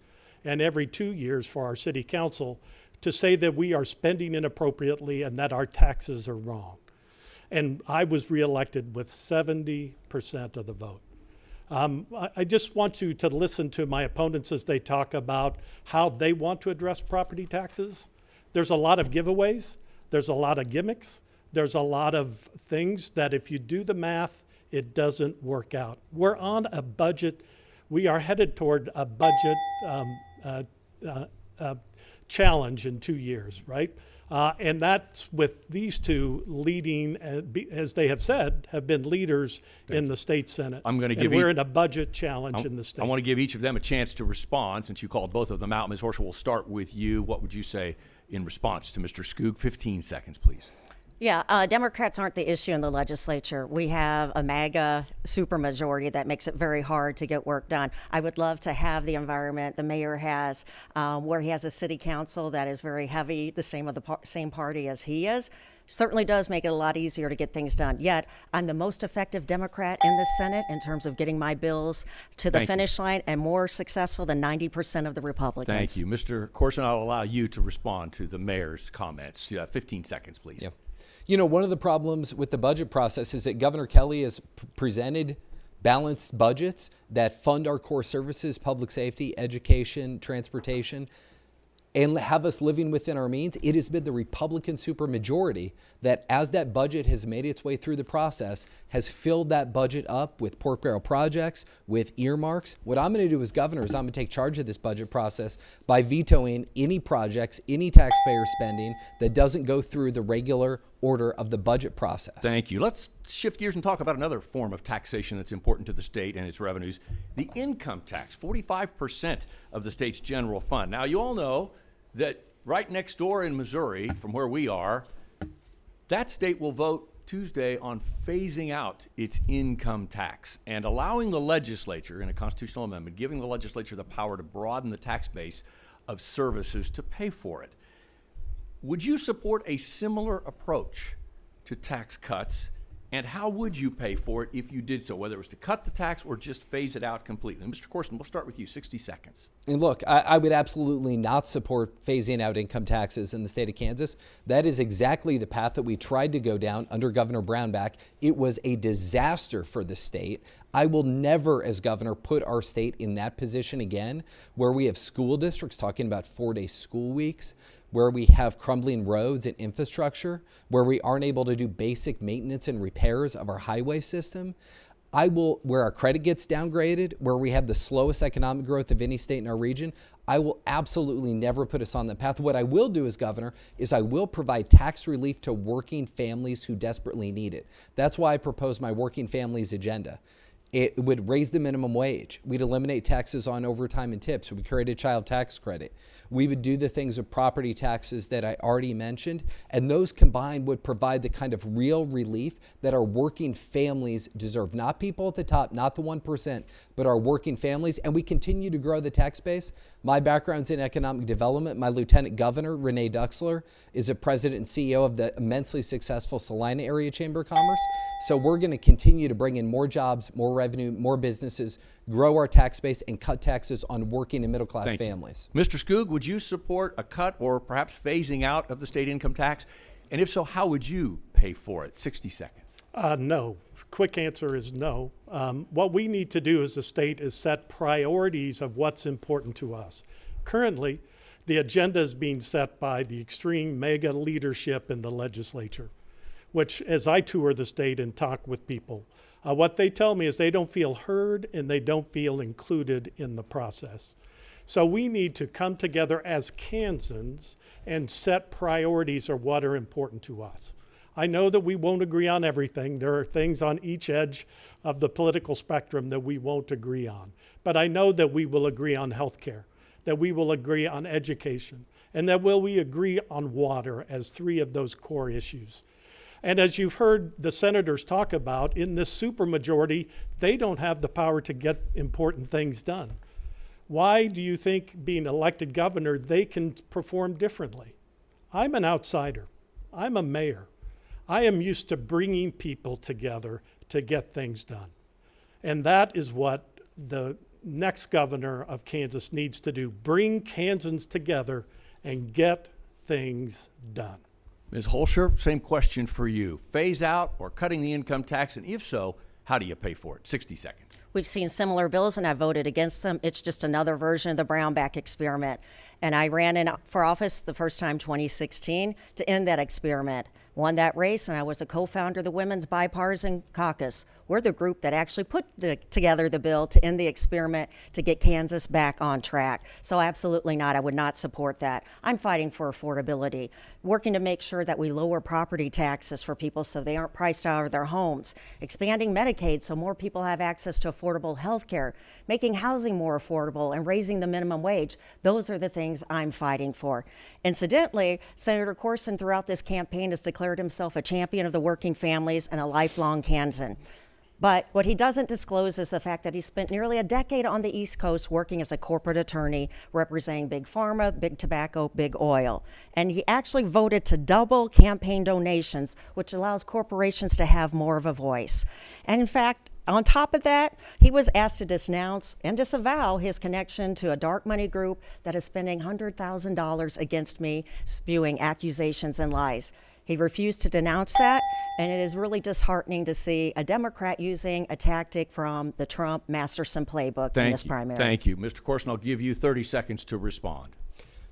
and every 2 years for our city council to say that we are spending inappropriately and that our taxes are wrong. And I was reelected with 70% of the vote. I just want you to listen to my opponents as they talk about how they want to address property taxes. There's a lot of giveaways. There's a lot of gimmicks. There's a lot of things that if you do the math, it doesn't work out. We're on a budget. We are headed toward a budget challenge in 2 years, right? And that's with these two leading, as they have said, have been leaders in the state Senate. I'm going to give we're in a budget challenge in the state. I want to give each of them a chance to respond since you called both of them out. Ms. Holscher, we'll start with you. What would you say in response to Mr. Skoog? 15 seconds, please. Yeah, Democrats aren't the issue in the legislature. We have a MAGA supermajority that makes it very hard to get work done. I would love to have the environment the mayor has, where he has a city council that is very heavy, the same of the same party as he is. Certainly does make it a lot easier to get things done. Yet, I'm the most effective Democrat in the Senate in terms of getting my bills to the finish line and more successful than 90% of the Republicans. Thank you. Mr. Corson, I'll allow you to respond to the mayor's comments. 15 seconds, please. Yep. You know, one of the problems with the budget process is that Governor Kelly has presented balanced budgets that fund our core services, public safety, education, transportation, and have us living within our means. It has been the Republican supermajority that, as that budget has made its way through the process, has filled that budget up with pork barrel projects, with earmarks. What I'm going to do as governor is I'm going to take charge of this budget process by vetoing any projects, any taxpayer spending that doesn't go through the regular order of the budget process. Thank you. Let's shift gears and talk about another form of taxation that's important to the state and its revenues, the income tax, 45% of the state's general fund. Now, you all know that right next door in Missouri, from where we are, that state will vote Tuesday on phasing out its income tax and allowing the legislature, in a constitutional amendment, giving the legislature the power to broaden the tax base of services to pay for it. Would you support a similar approach to tax cuts, and how would you pay for it if you did so, whether it was to cut the tax or just phase it out completely? Mr. Corson, we'll start with you, 60 seconds. And look, I would absolutely not support phasing out income taxes in the state of Kansas. That is exactly the path that we tried to go down under Governor Brownback. It was a disaster for the state. I will never, as governor, put our state in that position again, where we have school districts talking about 4-day school weeks, where we have crumbling roads and infrastructure, where we aren't able to do basic maintenance and repairs of our highway system. Where our credit gets downgraded, where we have the slowest economic growth of any state in our region, I will absolutely never put us on that path. What I will do as governor is I will provide tax relief to working families who desperately need it. That's why I proposed my working families agenda. It would raise the minimum wage. We'd eliminate taxes on overtime and tips. We'd create a child tax credit. We would do the things with property taxes that I already mentioned, and those combined would provide the kind of real relief that our working families deserve. Not people at the top, not the 1%, but our working families, and we continue to grow the tax base. My background's in economic development. My lieutenant governor, Renee Duxler, is a president and CEO of the immensely successful Salina Area Chamber of Commerce. So we're going to continue to bring in more jobs, more revenue, more businesses, grow our tax base, and cut taxes on working and middle-class families. Mr. Skoog, would you support a cut or perhaps phasing out of the state income tax? And if so, how would you pay for it? 60 seconds. No. Quick answer is no. What we need to do as a state is set priorities of what's important to us. Currently, the agenda is being set by the extreme mega leadership in the legislature, which, as I tour the state and talk with people, what they tell me is they don't feel heard and they don't feel included in the process. So we need to come together as Kansans and set priorities of what are important to us. I know that we won't agree on everything. There are things on each edge of the political spectrum that we won't agree on. But I know that we will agree on health care, that we will agree on education, and that we agree on water as 3 of those core issues. And as you've heard the senators talk about, in this supermajority, they don't have the power to get important things done. Why do you think, being elected governor, they can perform differently? I'm an outsider. I'm a mayor. I am used to bringing people together to get things done. And that is what the next governor of Kansas needs to do. Bring Kansans together and get things done. Ms. Holscher, same question for you. Phase out or cutting the income tax, and if so, how do you pay for it? 60 seconds. We've seen similar bills, and I voted against them. It's just another version of the Brownback experiment. And I ran for office the first time, 2016, to end that experiment. Won that race, and I was a co-founder of the Women's Bipartisan Caucus. We're the group that actually put together the bill to end the experiment to get Kansas back on track. So absolutely not. I would not support that. I'm fighting for affordability, working to make sure that we lower property taxes for people so they aren't priced out of their homes, expanding Medicaid so more people have access to affordable health care, making housing more affordable, and raising the minimum wage. Those are the things I'm fighting for. Incidentally, Senator Corson throughout this campaign has declared himself a champion of the working families and a lifelong Kansan. But what he doesn't disclose is the fact that he spent nearly a decade on the East Coast working as a corporate attorney representing big pharma, big tobacco, big oil. And he actually voted to double campaign donations, which allows corporations to have more of a voice. And in fact, on top of that, he was asked to denounce and disavow his connection to a dark money group that is spending $100,000 against me, spewing accusations and lies. He refused to denounce that, and it is really disheartening to see a Democrat using a tactic from the Trump Masterson playbook in this primary. Thank you. Mr. Corson, I'll give you 30 seconds to respond.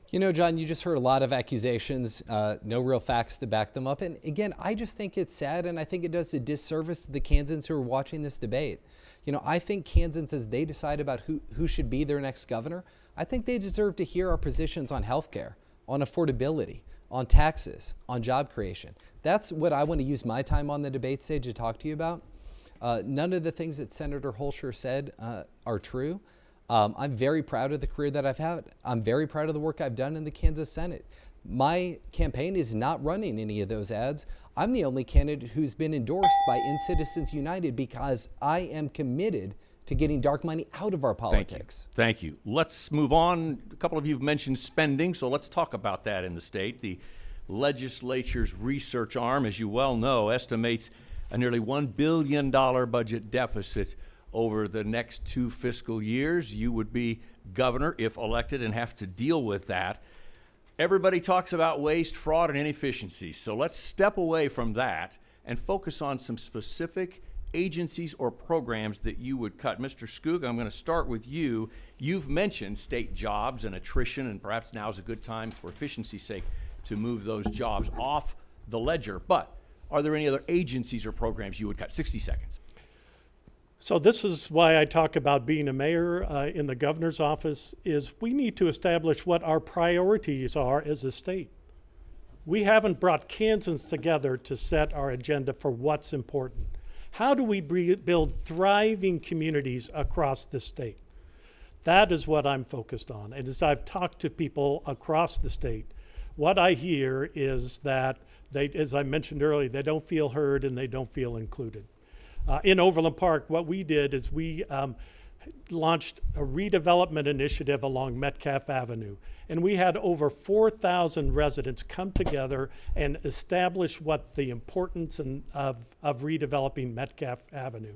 You know, John, you just heard a lot of accusations, no real facts to back them up. And again, I just think it's sad, and I think it does a disservice to the Kansans who are watching this debate. You know, I think Kansans, as they decide about who should be their next governor, I think they deserve to hear our positions on health care, on affordability, on taxes, on job creation. That's what I want to use my time on the debate stage to talk to you about. None of the things that Senator Holscher said are true. I'm very proud of the career that I've had. I'm very proud of the work I've done in the Kansas Senate. My campaign is not running any of those ads. I'm the only candidate who's been endorsed by In Citizens United because I am committed to getting dark money out of our politics. Thank you. Let's move on. A couple of you have mentioned spending, so let's talk about that in the state. The legislature's research arm, as you well know, estimates a nearly $1 billion budget deficit over the next 2 fiscal years. You would be governor if elected and have to deal with that. Everybody talks about waste, fraud, and inefficiencies. So let's step away from that and focus on some specific agencies or programs that you would cut. Mr. Skoog, I'm going to start with you. You've mentioned state jobs and attrition, and perhaps now is a good time for efficiency's sake to move those jobs off the ledger. But are there any other agencies or programs you would cut? 60 seconds. So this is why I talk about being a mayor in the governor's office, is we need to establish what our priorities are as a state. We haven't brought Kansans together to set our agenda for what's important. How do we build thriving communities across the state? That is what I'm focused on. And as I've talked to people across the state, what I hear is that they, as I mentioned earlier, they don't feel heard and they don't feel included. In Overland Park, what we did is we launched a redevelopment initiative along Metcalf Avenue. And we had over 4,000 residents come together and establish what the importance of redeveloping Metcalf Avenue.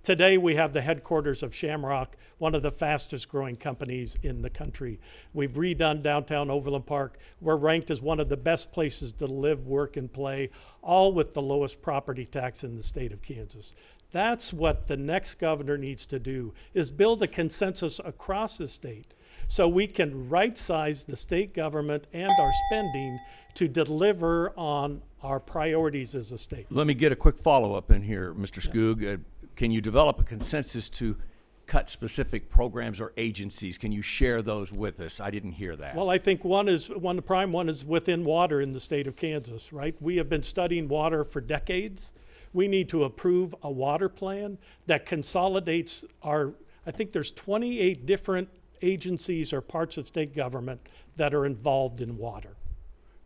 Today, we have the headquarters of Shamrock, one of the fastest growing companies in the country. We've redone downtown Overland Park. We're ranked as one of the best places to live, work, and play, all with the lowest property tax in the state of Kansas. That's what the next governor needs to do, is build a consensus across the state so we can right-size the state government and our spending to deliver on our priorities as a state. Let me get a quick follow-up in here, Mr. Skoog. Can you develop a consensus to cut specific programs or agencies? Can you share those with us? I didn't hear that. Well, I think the prime one is within water in the state of Kansas, right? We have been studying water for decades. We need to approve a water plan that consolidates I think there's 28 different agencies or parts of state government that are involved in water.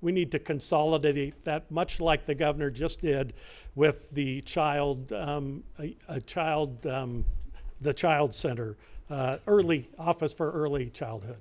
We need to consolidate that, much like the governor just did with the child center, early office for early childhood.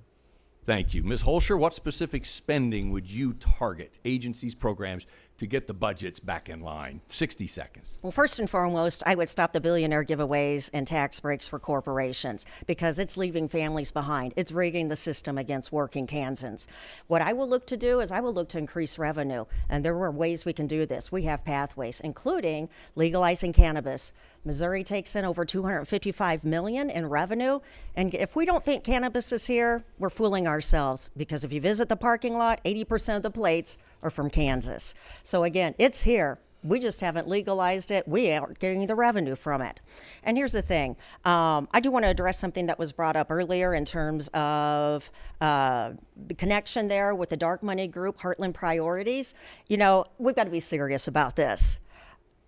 Thank you. Ms. Holscher, what specific spending would you target, agencies, programs, to get the budgets back in line? 60 seconds. Well, first and foremost, I would stop the billionaire giveaways and tax breaks for corporations because it's leaving families behind. It's rigging the system against working Kansans. What I will look to do is I will look to increase revenue, and there are ways we can do this. We have pathways, including legalizing cannabis. Missouri takes in over $255 million in revenue, and if we don't think cannabis is here, we're fooling ourselves, because if you visit the parking lot, 80% of the plates are from Kansas. So again, it's here. We just haven't legalized it. We aren't getting the revenue from it. And here's the thing. I do want to address something that was brought up earlier in terms of the connection there with the dark money group, Heartland Priorities. You know, we've got to be serious about this.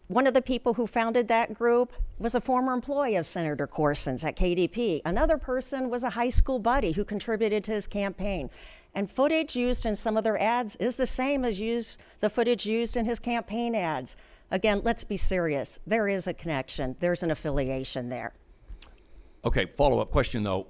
One of the people who founded that group was a former employee of Senator Corson's at KDP. Another person was a high school buddy who contributed to his campaign. And footage used in some of their ads is the same as the footage used in his campaign ads. Again, let's be serious. There is a connection. There's an affiliation there. Okay, follow-up question, though.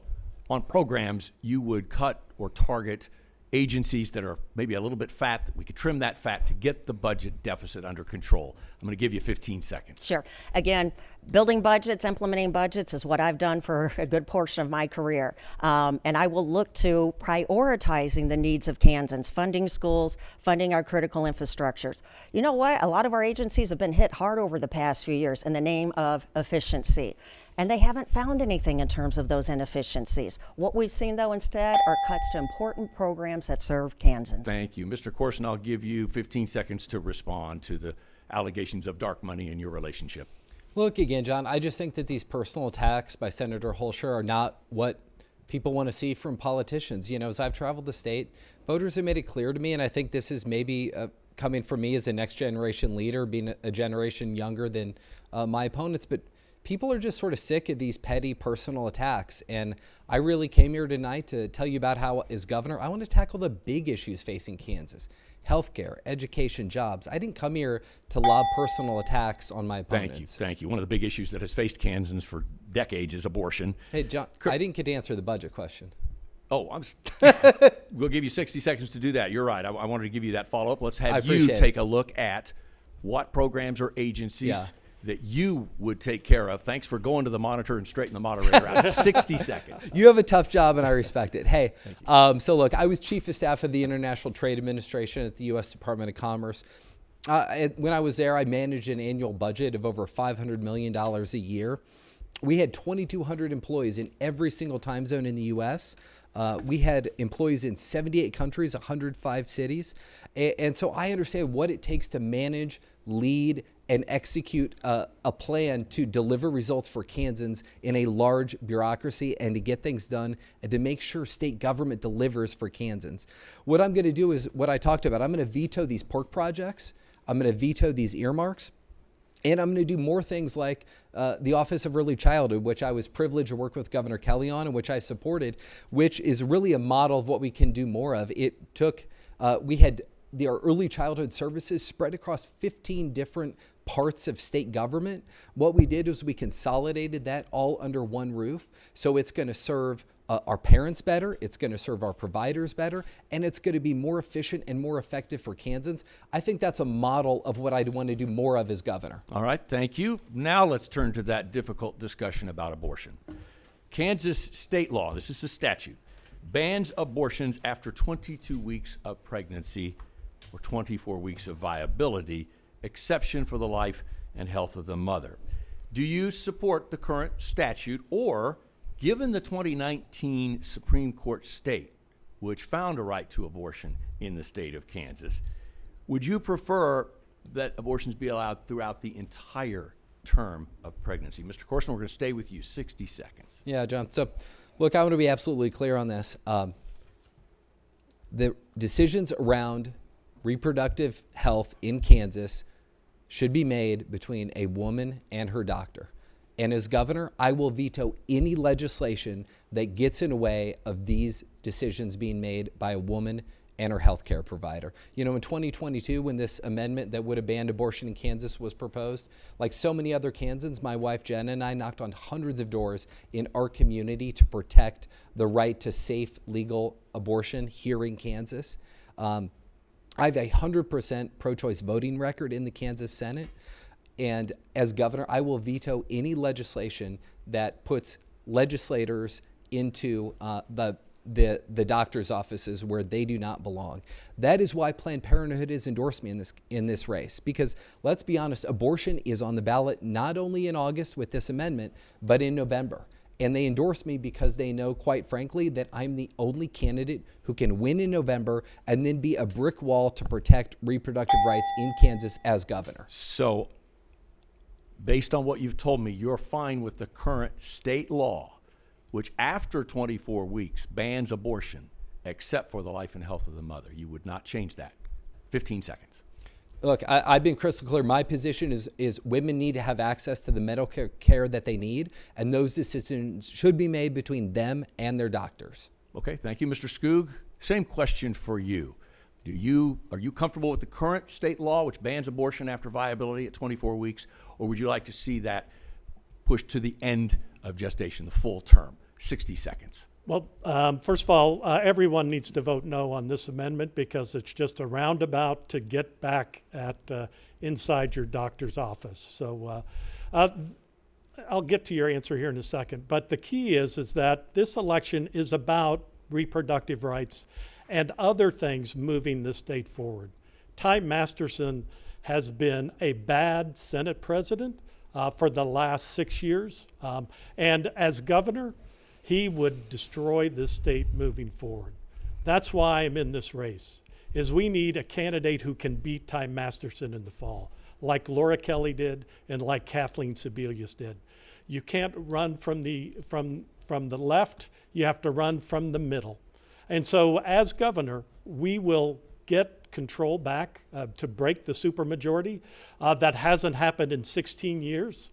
On programs, you would cut or target agencies that are maybe a little bit fat, that we could trim that fat to get the budget deficit under control. I'm going to give you 15 seconds. Sure. Again, building budgets, implementing budgets is what I've done for a good portion of my career. And I will look to prioritizing the needs of Kansans, funding schools, funding our critical infrastructures. You know what? A lot of our agencies have been hit hard over the past few years in the name of efficiency. And they haven't found anything in terms of those inefficiencies. What we've seen, though, instead are cuts to important programs that serve Kansans. Thank you. Mr. Corson, I'll give you 15 seconds to respond to the allegations of dark money in your relationship. Look, again, John, I just think that these personal attacks by Senator Holscher are not what people want to see from politicians. You know, as I've traveled the state, voters have made it clear to me, and I think this is maybe coming from me as a next generation leader, being a generation younger than my opponents, but people are just sort of sick of these petty personal attacks. And I really came here tonight to tell you about how, as governor, I want to tackle the big issues facing Kansas. Healthcare, education, jobs. I didn't come here to lob personal attacks on my opponents. Thank you. One of the big issues that has faced Kansans for decades is abortion. Hey, John, I didn't get to answer the budget question. Oh, we'll give you 60 seconds to do that. You're right. I wanted to give you that follow-up. Let's have you take a look at what programs or agencies that you would take care of. Thanks for going to the monitor and straighten the moderator out. 60 seconds. You have a tough job, and I respect it. Hey, so look, I was Chief of Staff of the International Trade Administration at the U.S. Department of Commerce. When I was there, I managed an annual budget of over $500 million a year. We had 2,200 employees in every single time zone in the U.S. We had employees in 78 countries, 105 cities. And so I understand what it takes to manage, lead, and execute a plan to deliver results for Kansans in a large bureaucracy and to get things done and to make sure state government delivers for Kansans. What I'm going to do is what I talked about. I'm going to veto these pork projects. I'm going to veto these earmarks. And I'm going to do more things like the Office of Early Childhood, which I was privileged to work with Governor Kelly on and which I supported, which is really a model of what we can do more of. It took, we had our early childhood services spread across 15 different parts of state government. What we did was we consolidated that all under one roof. So it's going to serve our parents better, it's going to serve our providers better, and it's going to be more efficient and more effective for Kansans. I think that's a model of what I'd want to do more of as governor. All right, thank you. Now let's turn to that difficult discussion about abortion. Kansas state law, this is the statute, bans abortions after 22 weeks of pregnancy or 24 weeks of viability, exception for the life and health of the mother. Do you support the current statute, or given the 2019 Supreme Court state, which found a right to abortion in the state of Kansas, would you prefer that abortions be allowed throughout the entire term of pregnancy? Mr. Corson, we're going to stay with you 60 seconds. Yeah, John. So, look, I want to be absolutely clear on this. The decisions around reproductive health in Kansas should be made between a woman and her doctor. And as governor, I will veto any legislation that gets in the way of these decisions being made by a woman and her healthcare provider. You know, in 2022, when this amendment that would have banned abortion in Kansas was proposed, like so many other Kansans, my wife Jen and I knocked on hundreds of doors in our community to protect the right to safe, legal abortion here in Kansas. I have a 100% pro-choice voting record in the Kansas Senate. And as governor, I will veto any legislation that puts legislators into the doctor's offices where they do not belong. That is why Planned Parenthood has endorsed me in this race. Because let's be honest, abortion is on the ballot not only in August with this amendment, but in November. And they endorse me because they know, quite frankly, that I'm the only candidate who can win in November and then be a brick wall to protect reproductive rights in Kansas as governor. So, based on what you've told me, you're fine with the current state law, which after 24 weeks bans abortion except for the life and health of the mother. You would not change that. 15 seconds. Look, I've been crystal clear. My position is women need to have access to the medical care that they need, and those decisions should be made between them and their doctors. Okay, thank you, Mr. Skoog. Same question for you. Are you comfortable with the current state law, which bans abortion after viability at 24 weeks, or would you like to see that pushed to the end of gestation, the full term? 60 seconds. Well, first of all, everyone needs to vote no on this amendment because it's just a roundabout to get back at inside your doctor's office. So I'll get to your answer here in a second. But the key is that this election is about reproductive rights and other things moving the state forward. Ty Masterson has been a bad Senate president for the last 6 years. And as governor, he would destroy this state moving forward. That's why I'm in this race, is we need a candidate who can beat Ty Masterson in the fall, like Laura Kelly did and like Kathleen Sebelius did. You can't run from the left, you have to run from the middle. And so as governor, we will get control back to break the supermajority. That hasn't happened in 16 years.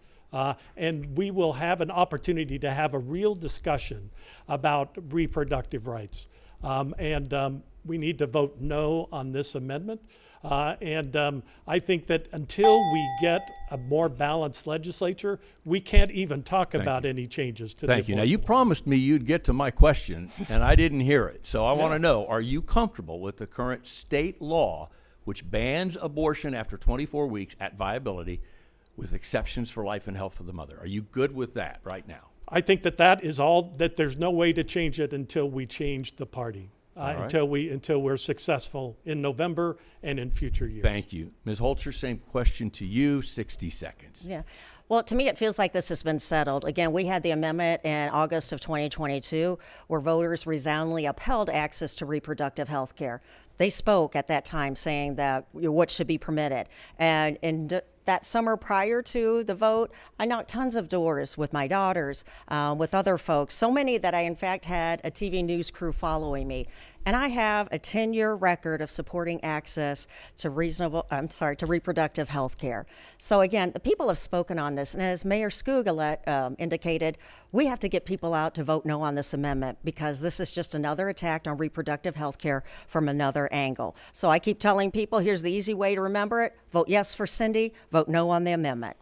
And we will have an opportunity to have a real discussion about reproductive rights. We need to vote no on this amendment. I think that until we get a more balanced legislature, we can't even talk about any changes to the Thank you. Now, abortion you laws. promised me you'd get to my question, and I didn't hear it. So I want to know, are you comfortable with the current state law which bans abortion after 24 weeks at viability with exceptions for life and health of the mother? Are you good with that right now? I think that is all, that there's no way to change it until we change the party. right. Until we're successful in November and in future years. Thank you. Ms. Holscher, same question to you, 60 seconds. Yeah. Well, to me, it feels like this has been settled. Again, we had the amendment in August of 2022 where voters resoundingly upheld access to reproductive health care. They spoke at that time saying that what should be permitted. And in that summer prior to the vote, I knocked tons of doors with my daughters, with other folks, so many that I, in fact, had a TV news crew following me. And I have a 10-year record of supporting access to reproductive health care. So again, the people have spoken on this, and as Mayor Skoog indicated, we have to get people out to vote no on this amendment because this is just another attack on reproductive health care from another angle. So I keep telling people, here's the easy way to remember it. Vote yes for Cindy, vote no on the amendment.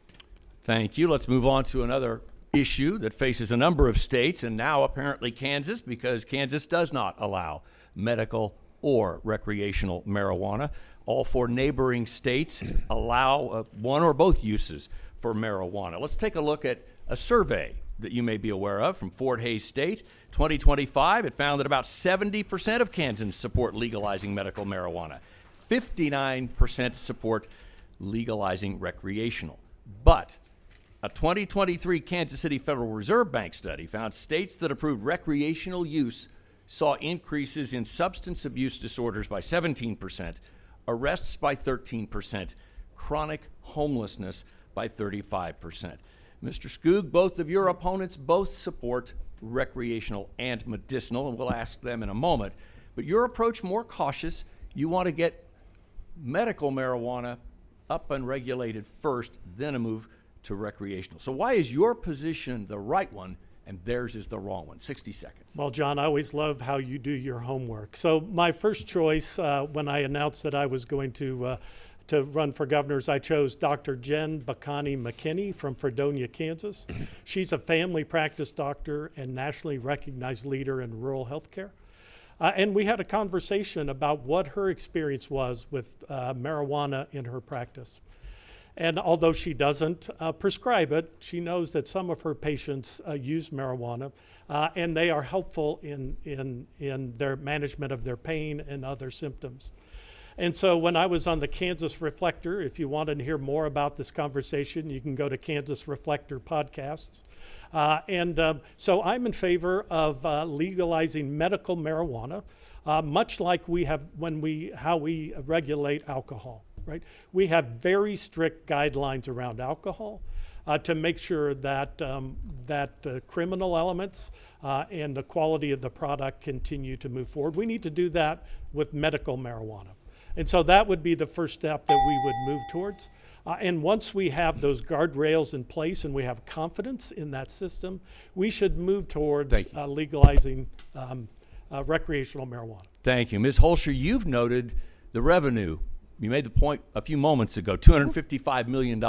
Thank you. Let's move on to another issue that faces a number of states, and now apparently Kansas, because Kansas does not allow medical or recreational marijuana. All four neighboring states allow one or both uses for marijuana. Let's take a look at a survey that you may be aware of from Fort Hays State. 2025, it found that about 70% of Kansans support legalizing medical marijuana. 59% support legalizing recreational. But a 2023 Kansas City Federal Reserve Bank study found states that approved recreational use saw increases in substance abuse disorders by 17%, arrests by 13%, chronic homelessness by 35%. Mr. Skoog, both of your opponents both support recreational and medicinal, and we'll ask them in a moment. But your approach more cautious. You want to get medical marijuana up and regulated first, then a move to recreational. So why is your position the right one and theirs is the wrong one? 60 seconds. Well, John, I always love how you do your homework. So my first choice when I announced that I was going to run for governor, I chose Dr. Jen Bacani McKinney from Fredonia, Kansas. She's a family practice doctor and nationally recognized leader in rural health care. And we had a conversation about what her experience was with marijuana in her practice. And although she doesn't prescribe it, she knows that some of her patients use marijuana, and they are helpful in their management of their pain and other symptoms. And so when I was on the Kansas Reflector, if you want to hear more about this conversation, you can go to Kansas Reflector podcasts. So I'm in favor of legalizing medical marijuana, much like we have how we regulate alcohol. Right? We have very strict guidelines around alcohol to make sure that criminal elements and the quality of the product continue to move forward. We need to do that with medical marijuana. And so that would be the first step that we would move towards. And once we have those guardrails in place and we have confidence in that system, we should move towards legalizing recreational marijuana. Thank you. Ms. Holscher, you've noted the revenue. You made the point a few moments ago, $255 million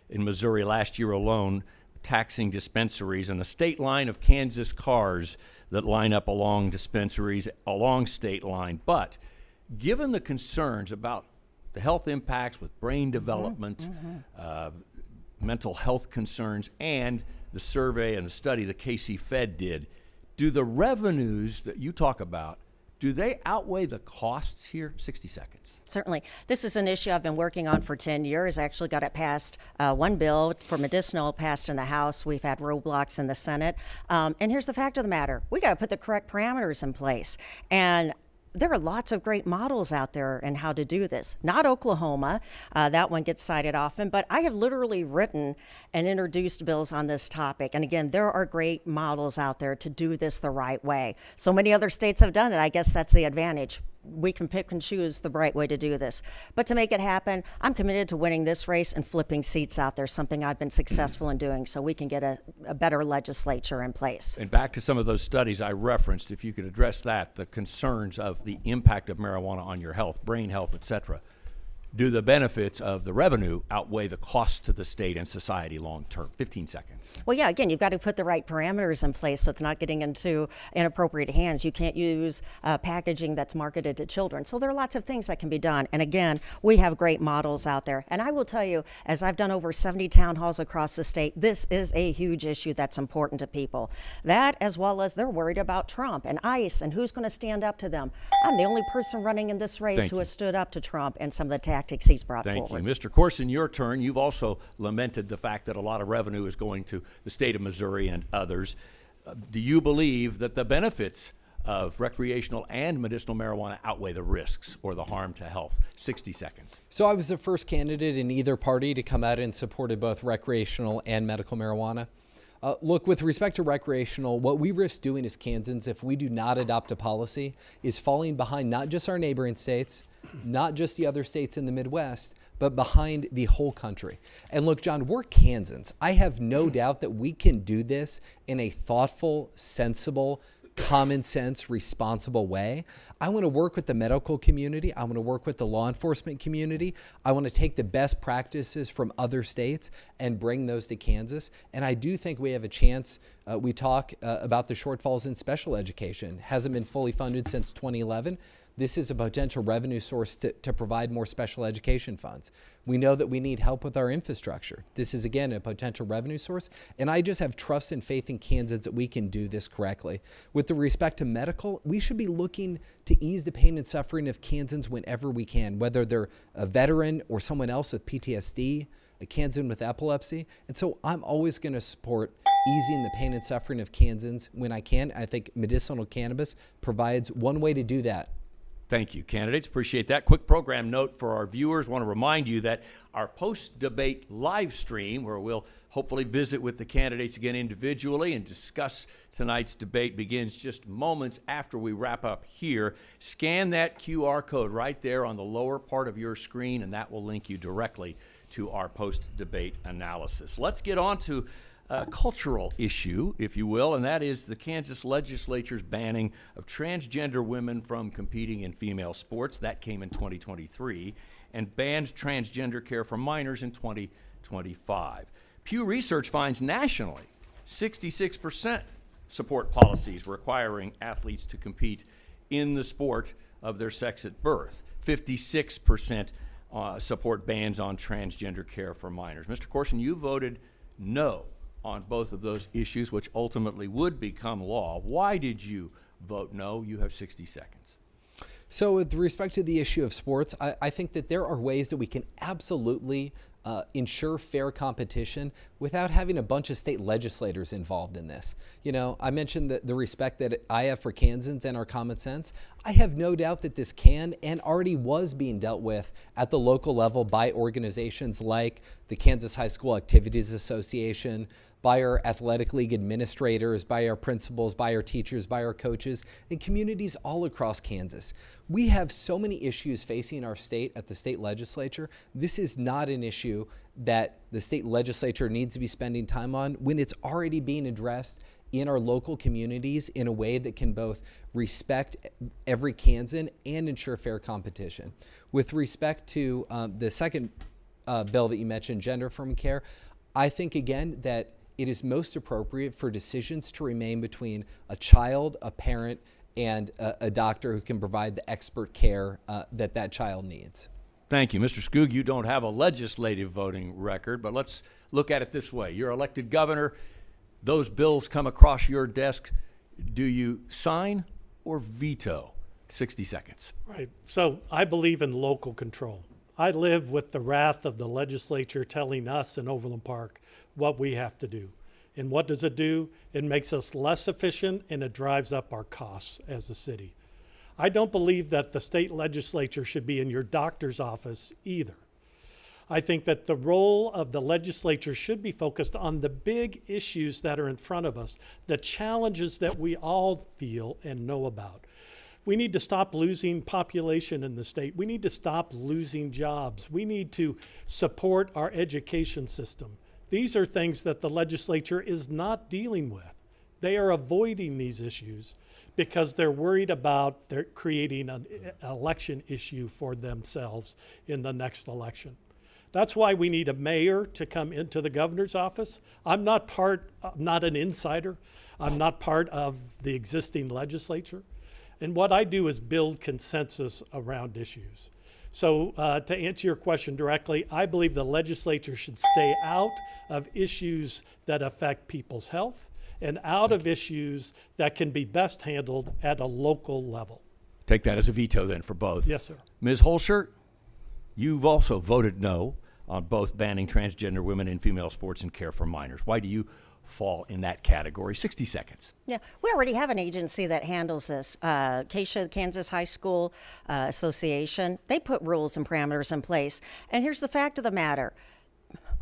in Missouri last year alone, taxing dispensaries, and a state line of Kansas cars that line up along dispensaries, along state line. But given the concerns about the health impacts with brain development, mental health concerns, and the survey and the study the KC Fed did, do the revenues that you talk about, do they outweigh the costs here? 60 seconds. Certainly. This is an issue I've been working on for 10 years. I actually got it passed, one bill for medicinal passed in the House. We've had roadblocks in the Senate. And here's the fact of the matter. We got to put the correct parameters in place. And there are lots of great models out there in how to do this. Not Oklahoma, that one gets cited often, but I have literally written and introduced bills on this topic. And again, there are great models out there to do this the right way. So many other states have done it. I guess that's the advantage. We can pick and choose the right way to do this. But to make it happen, I'm committed to winning this race and flipping seats out there, something I've been successful in doing, so we can get a better legislature in place. And back to some of those studies I referenced, if you could address that, the concerns of the impact of marijuana on your health, brain health, et cetera. do the benefits of the revenue outweigh the costs to the state and society long term? 15 seconds. Well, yeah, again, you've got to put the right parameters in place so it's not getting into inappropriate hands. You can't use packaging that's marketed to children. So there are lots of things that can be done. And again, we have great models out there. And I will tell you, as I've done over 70 town halls across the state, this is a huge issue that's important to people. That, as well as they're worried about Trump and ICE and who's going to stand up to them. I'm the only person running in this race who has stood up to Trump and some of the tactics he's brought forward. Thank you. Mr. Corson, your turn. You've also lamented the fact that a lot of revenue is going to the state of Missouri and others. Do you believe that the benefits of recreational and medicinal marijuana outweigh the risks or the harm to health? 60 seconds. So I was the first candidate in either party to come out and supported both recreational and medical marijuana. Look, with respect to recreational, what we risk doing as Kansans if we do not adopt a policy is falling behind not just our neighboring states, not just the other states in the Midwest, but behind the whole country. And look, John, we're Kansans. I have no doubt that we can do this in a thoughtful, sensible, common sense, responsible way. I want to work with the medical community. I want to work with the law enforcement community. I want to take the best practices from other states and bring those to Kansas. And I do think we have a chance. We talk about the shortfalls in special education. Hasn't been fully funded since 2011. This is a potential revenue source to provide more special education funds. We know that we need help with our infrastructure. This is, again, a potential revenue source. And I just have trust and faith in Kansans that we can do this correctly. With the respect to medical, we should be looking to ease the pain and suffering of Kansans whenever we can, whether they're a veteran or someone else with PTSD, a Kansan with epilepsy. And so I'm always going to support easing the pain and suffering of Kansans when I can. I think medicinal cannabis provides one way to do that. Thank you, candidates. Appreciate that. Quick program note for our viewers. Want to remind you that our post-debate live stream, where we'll hopefully visit with the candidates again individually and discuss tonight's debate, begins just moments after we wrap up here. Scan that QR code right there on the lower part of your screen, and that will link you directly to our post-debate analysis. Let's get on to a cultural issue, if you will, and that is the Kansas legislature's banning of transgender women from competing in female sports. That came in 2023, and banned transgender care for minors in 2025. Pew Research finds nationally 66% support policies requiring athletes to compete in the sport of their sex at birth. 56% support bans on transgender care for minors. Mr. Corson, you voted no on both of those issues, which ultimately would become law. Why did you vote no? You have 60 seconds. So with respect to the issue of sports, I think that there are ways that we can absolutely ensure fair competition without having a bunch of state legislators involved in this. You know, I mentioned the respect that I have for Kansans and our common sense. I have no doubt that this can and already was being dealt with at the local level by organizations like the Kansas High School Activities Association, by our athletic league administrators, by our principals, by our teachers, by our coaches, and communities all across Kansas. We have so many issues facing our state at the state legislature. This is not an issue that the state legislature needs to be spending time on when it's already being addressed in our local communities in a way that can both respect every Kansan and ensure fair competition. With respect to the second bill that you mentioned, gender-affirming care, I think, again, that it is most appropriate for decisions to remain between a child, a parent, and a doctor who can provide the expert care that child needs. Thank you. Mr. Skoog, you don't have a legislative voting record, but let's look at it this way. You're elected governor. Those bills come across your desk. Do you sign or veto? 60 seconds. Right. So I believe in local control. I live with the wrath of the legislature telling us in Overland Park what we have to do. And what does it do? It makes us less efficient and it drives up our costs as a city. I don't believe that the state legislature should be in your doctor's office either. I think that the role of the legislature should be focused on the big issues that are in front of us, the challenges that we all feel and know about. We need to stop losing population in the state. We need to stop losing jobs. We need to support our education system. These are things that the legislature is not dealing with. They are avoiding these issues because they're worried about they're creating an election issue for themselves in the next election. That's why we need a mayor to come into the governor's office. I'm not an insider. I'm not part of the existing legislature. And what I do is build consensus around issues. So to answer your question directly, I believe the legislature should stay out of issues that affect people's health and out of issues that can be best handled at a local level. Take that as a veto then for both. Yes, sir. Ms. Holscher, you've also voted no on both banning transgender women in female sports and care for minors. Why do you fall in that category? 60 seconds. Yeah, we already have an agency that handles this. Acacia Kansas High School Association, they put rules and parameters in place. And here's the fact of the matter.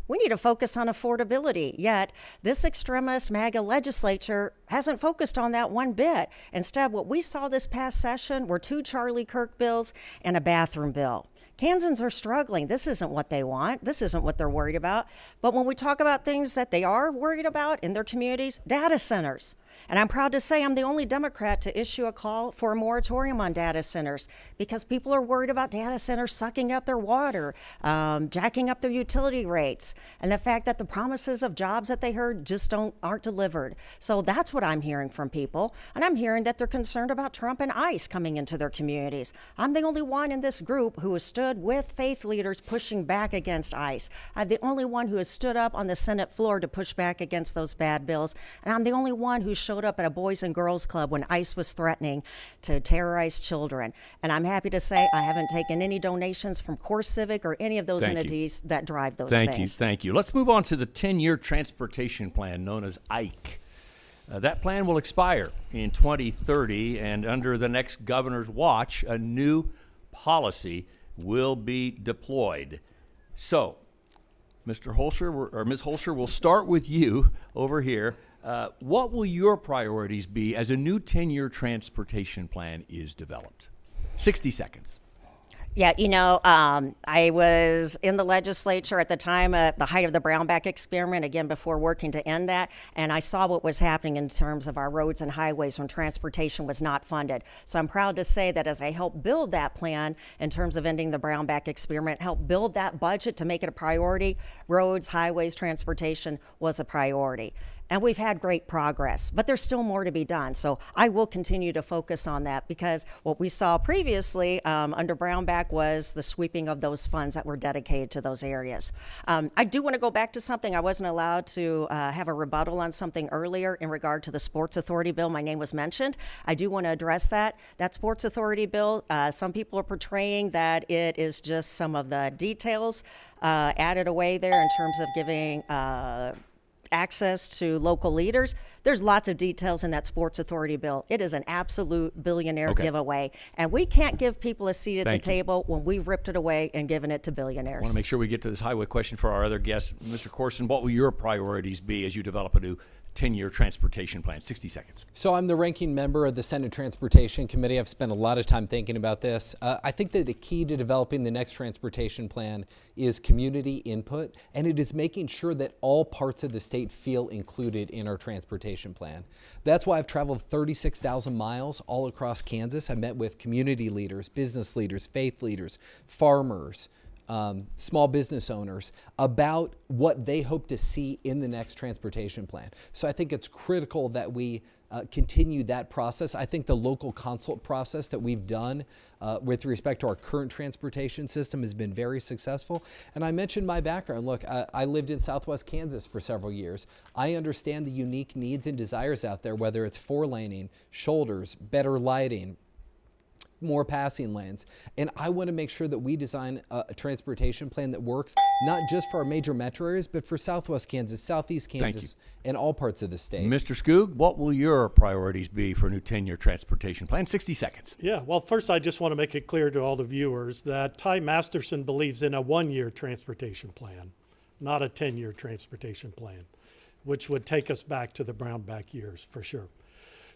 We need to focus on affordability, yet this extremist MAGA legislature hasn't focused on that one bit. Instead, what we saw this past session were 2 Charlie Kirk bills and a bathroom bill. Kansans are struggling. This isn't what they want. This isn't what they're worried about. But when we talk about things that they are worried about in their communities, data centers. And I'm proud to say I'm the only Democrat to issue a call for a moratorium on data centers because people are worried about data centers sucking up their water, jacking up their utility rates, and the fact that the promises of jobs that they heard just aren't delivered. So that's what I'm hearing from people. And I'm hearing that they're concerned about Trump and ICE coming into their communities. I'm the only one in this group who has stood with faith leaders pushing back against ICE. I'm the only one who has stood up on the Senate floor to push back against those bad bills. And I'm the only one who showed up at a Boys and Girls Club when ICE was threatening to terrorize children. And I'm happy to say I haven't taken any donations from CoreCivic or any of those entities that drive those things. Thank you. Let's move on to the 10-year transportation plan known as IKE. That plan will expire in 2030, and under the next governor's watch, a new policy will be deployed. So, Mr. Holscher, or Ms. Holscher, we'll start with you over here. What will your priorities be as a new 10-year transportation plan is developed? 60 seconds. Yeah, I was in the legislature at the time at the height of the Brownback experiment, again, before working to end that, and I saw what was happening in terms of our roads and highways when transportation was not funded. So I'm proud to say that as I helped build that plan in terms of ending the Brownback experiment, helped build that budget to make it a priority, roads, highways, transportation was a priority. And we've had great progress, but there's still more to be done. So I will continue to focus on that because what we saw previously under Brownback was the sweeping of those funds that were dedicated to those areas. I do want to go back to something. I wasn't allowed to have a rebuttal on something earlier in regard to the Sports Authority bill. My name was mentioned. I do want to address that. That Sports Authority bill, some people are portraying that it is just some of the details added away there in terms of giving access to local leaders. There's lots of details in that Sports Authority bill. It is an absolute billionaire giveaway. And we can't give people a seat at the table when we've ripped it away and given it to billionaires. I want to make sure we get to this highway question for our other guests. Mr. Corson, what will your priorities be as you develop a new 10-year transportation plan? 60 seconds. So I'm the ranking member of the Senate Transportation Committee. I've spent a lot of time thinking about this. I think that the key to developing the next transportation plan is community input, and it is making sure that all parts of the state feel included in our transportation plan. That's why I've traveled 36,000 miles all across Kansas. I met with community leaders, business leaders, faith leaders, farmers, small business owners about what they hope to see in the next transportation plan. So I think it's critical that we continue that process. I think the local consult process that we've done with respect to our current transportation system has been very successful. And I mentioned my background. Look, I lived in Southwest Kansas for several years. I understand the unique needs and desires out there, whether it's 4-laning, shoulders, better lighting, more passing lanes. And I want to make sure that we design a transportation plan that works not just for our major metro areas, but for Southwest Kansas, Southeast Kansas, and all parts of the state. Mr. Skoog, what will your priorities be for a new 10-year transportation plan? 60 seconds. Yeah, well, first I just want to make it clear to all the viewers that Ty Masterson believes in a 1-year transportation plan, not a 10-year transportation plan, which would take us back to the Brownback years for sure.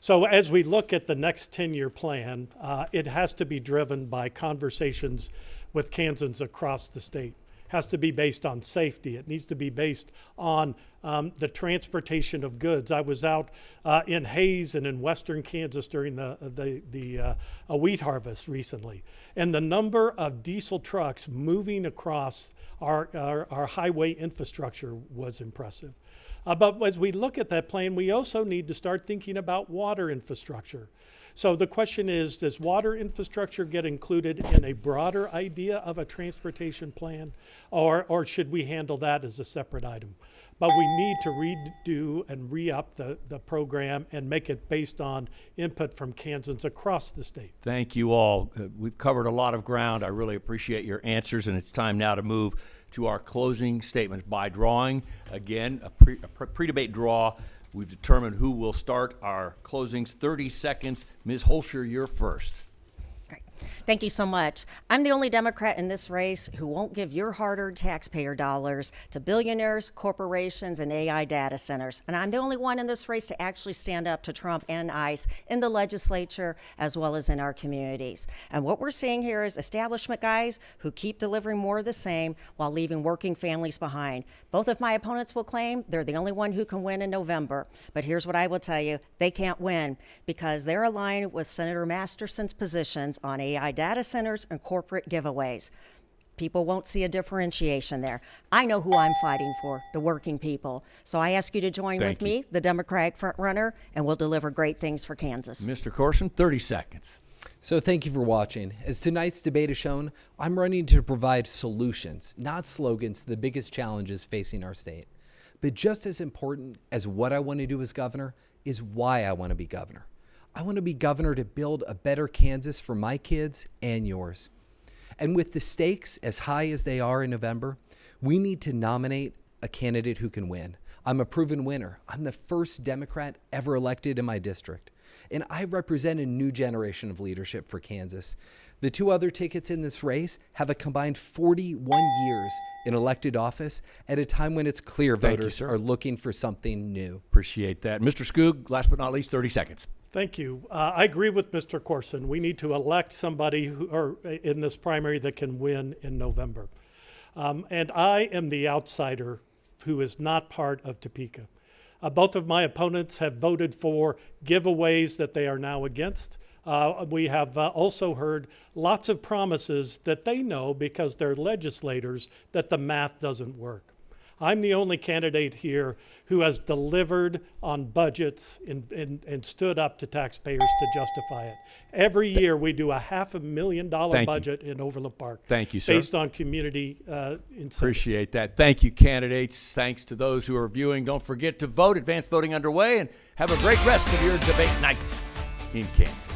So as we look at the next 10-year plan, it has to be driven by conversations with Kansans across the state. has to be based on safety. It needs to be based on the transportation of goods. I was out in Hayes and in western Kansas during the wheat harvest recently, and the number of diesel trucks moving across our highway infrastructure was impressive. But as we look at that plan, we also need to start thinking about water infrastructure. So the question is, does water infrastructure get included in a broader idea of a transportation plan, or should we handle that as a separate item? But we need to redo and re-up the program and make it based on input from Kansans across the state. Thank you all. We've covered a lot of ground. I really appreciate your answers, and it's time now to move to our closing statements by drawing. Again, a pre-debate draw. We've determined who will start our closings. 30 seconds. Ms. Holscher, you're first. Great. Thank you so much. I'm the only Democrat in this race who won't give your hard-earned taxpayer dollars to billionaires, corporations, and AI data centers. And I'm the only one in this race to actually stand up to Trump and ICE in the legislature as well as in our communities. And what we're seeing here is establishment guys who keep delivering more of the same while leaving working families behind. Both of my opponents will claim they're the only one who can win in November. But here's what I will tell you. They can't win because they're aligned with Senator Masterson's positions on AI data centers and corporate giveaways. People won't see a differentiation there. I know who I'm fighting for, the working people. So I ask you to join with me, the Democratic frontrunner, and we'll deliver great things for Kansas. Mr. Corson, 30 seconds. So thank you for watching. As tonight's debate has shown, I'm running to provide solutions, not slogans, to the biggest challenges facing our state. But just as important as what I want to do as governor is why I want to be governor. I want to be governor to build a better Kansas for my kids and yours. And with the stakes as high as they are in November, we need to nominate a candidate who can win. I'm a proven winner. I'm the first Democrat ever elected in my district. And I represent a new generation of leadership for Kansas. The two other tickets in this race have a combined 41 years in elected office at a time when it's clear voters are looking for something new. Appreciate that. Mr. Skoog, last but not least, 30 seconds. Thank you. I agree with Mr. Corson. We need to elect somebody in this primary that can win in November. And I am the outsider who is not part of Topeka. Both of my opponents have voted for giveaways that they are now against. We have also heard lots of promises that they know because they're legislators that the math doesn't work. I'm the only candidate here who has delivered on budgets and stood up to taxpayers to justify it. Every year we do a $500,000 budget in Overland Park. Thank you, sir. Based on community incentive. Appreciate that. Thank you, candidates. Thanks to those who are viewing. Don't forget to vote. Advanced voting underway, and have a great rest of your debate night in Kansas.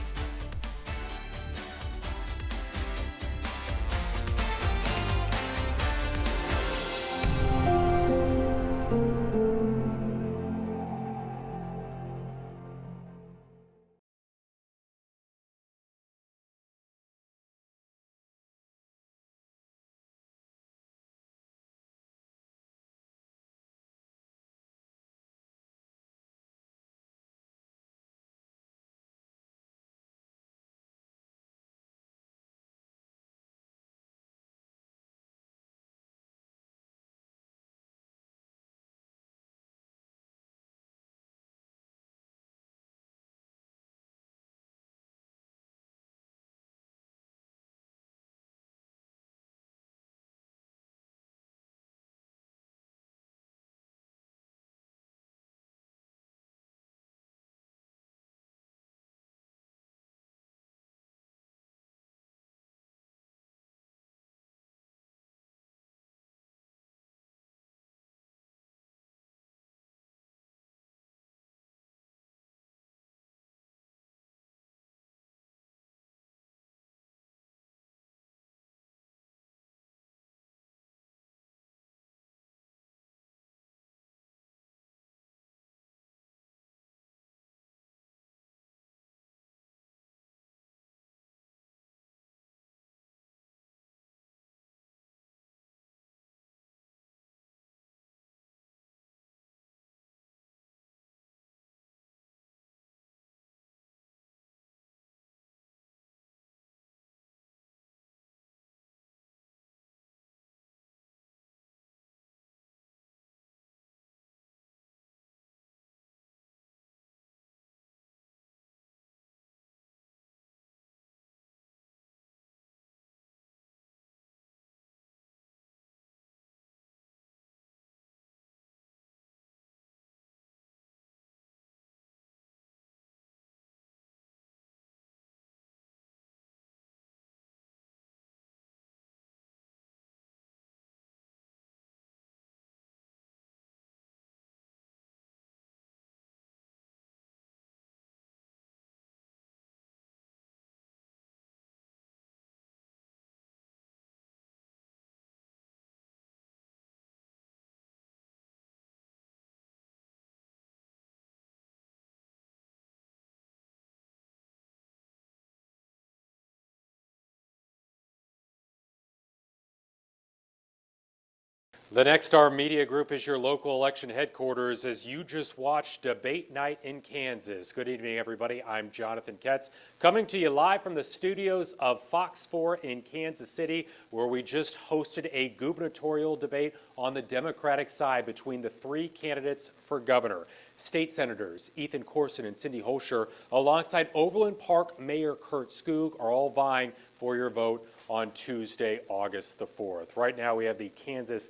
The Next Star Media Group is your local election headquarters as you just watched Debate Night in Kansas. Good evening, everybody. I'm Jonathan Ketz, coming to you live from the studios of Fox 4 in Kansas City, where we just hosted a gubernatorial debate on the Democratic side between the three candidates for governor. State Senators Ethan Corson and Cindy Holscher, alongside Overland Park Mayor Curt Skoog, are all vying for your vote on Tuesday, August the 4th. Right now, we have the Kansas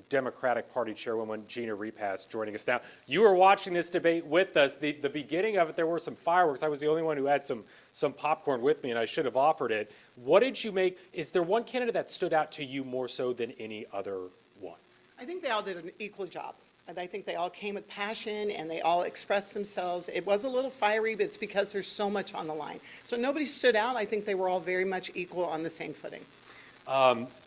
Democratic Party Chairwoman Gina Repass joining us now. You were watching this debate with us. The beginning of it, there were some fireworks. I was the only one who had some popcorn with me, and I should have offered it. What did you make? Is there one candidate that stood out to you more so than any other one? I think they all did an equal job. And I think they all came with passion and they all expressed themselves. It was a little fiery, but it's because there's so much on the line. So nobody stood out. I think they were all very much equal on the same footing.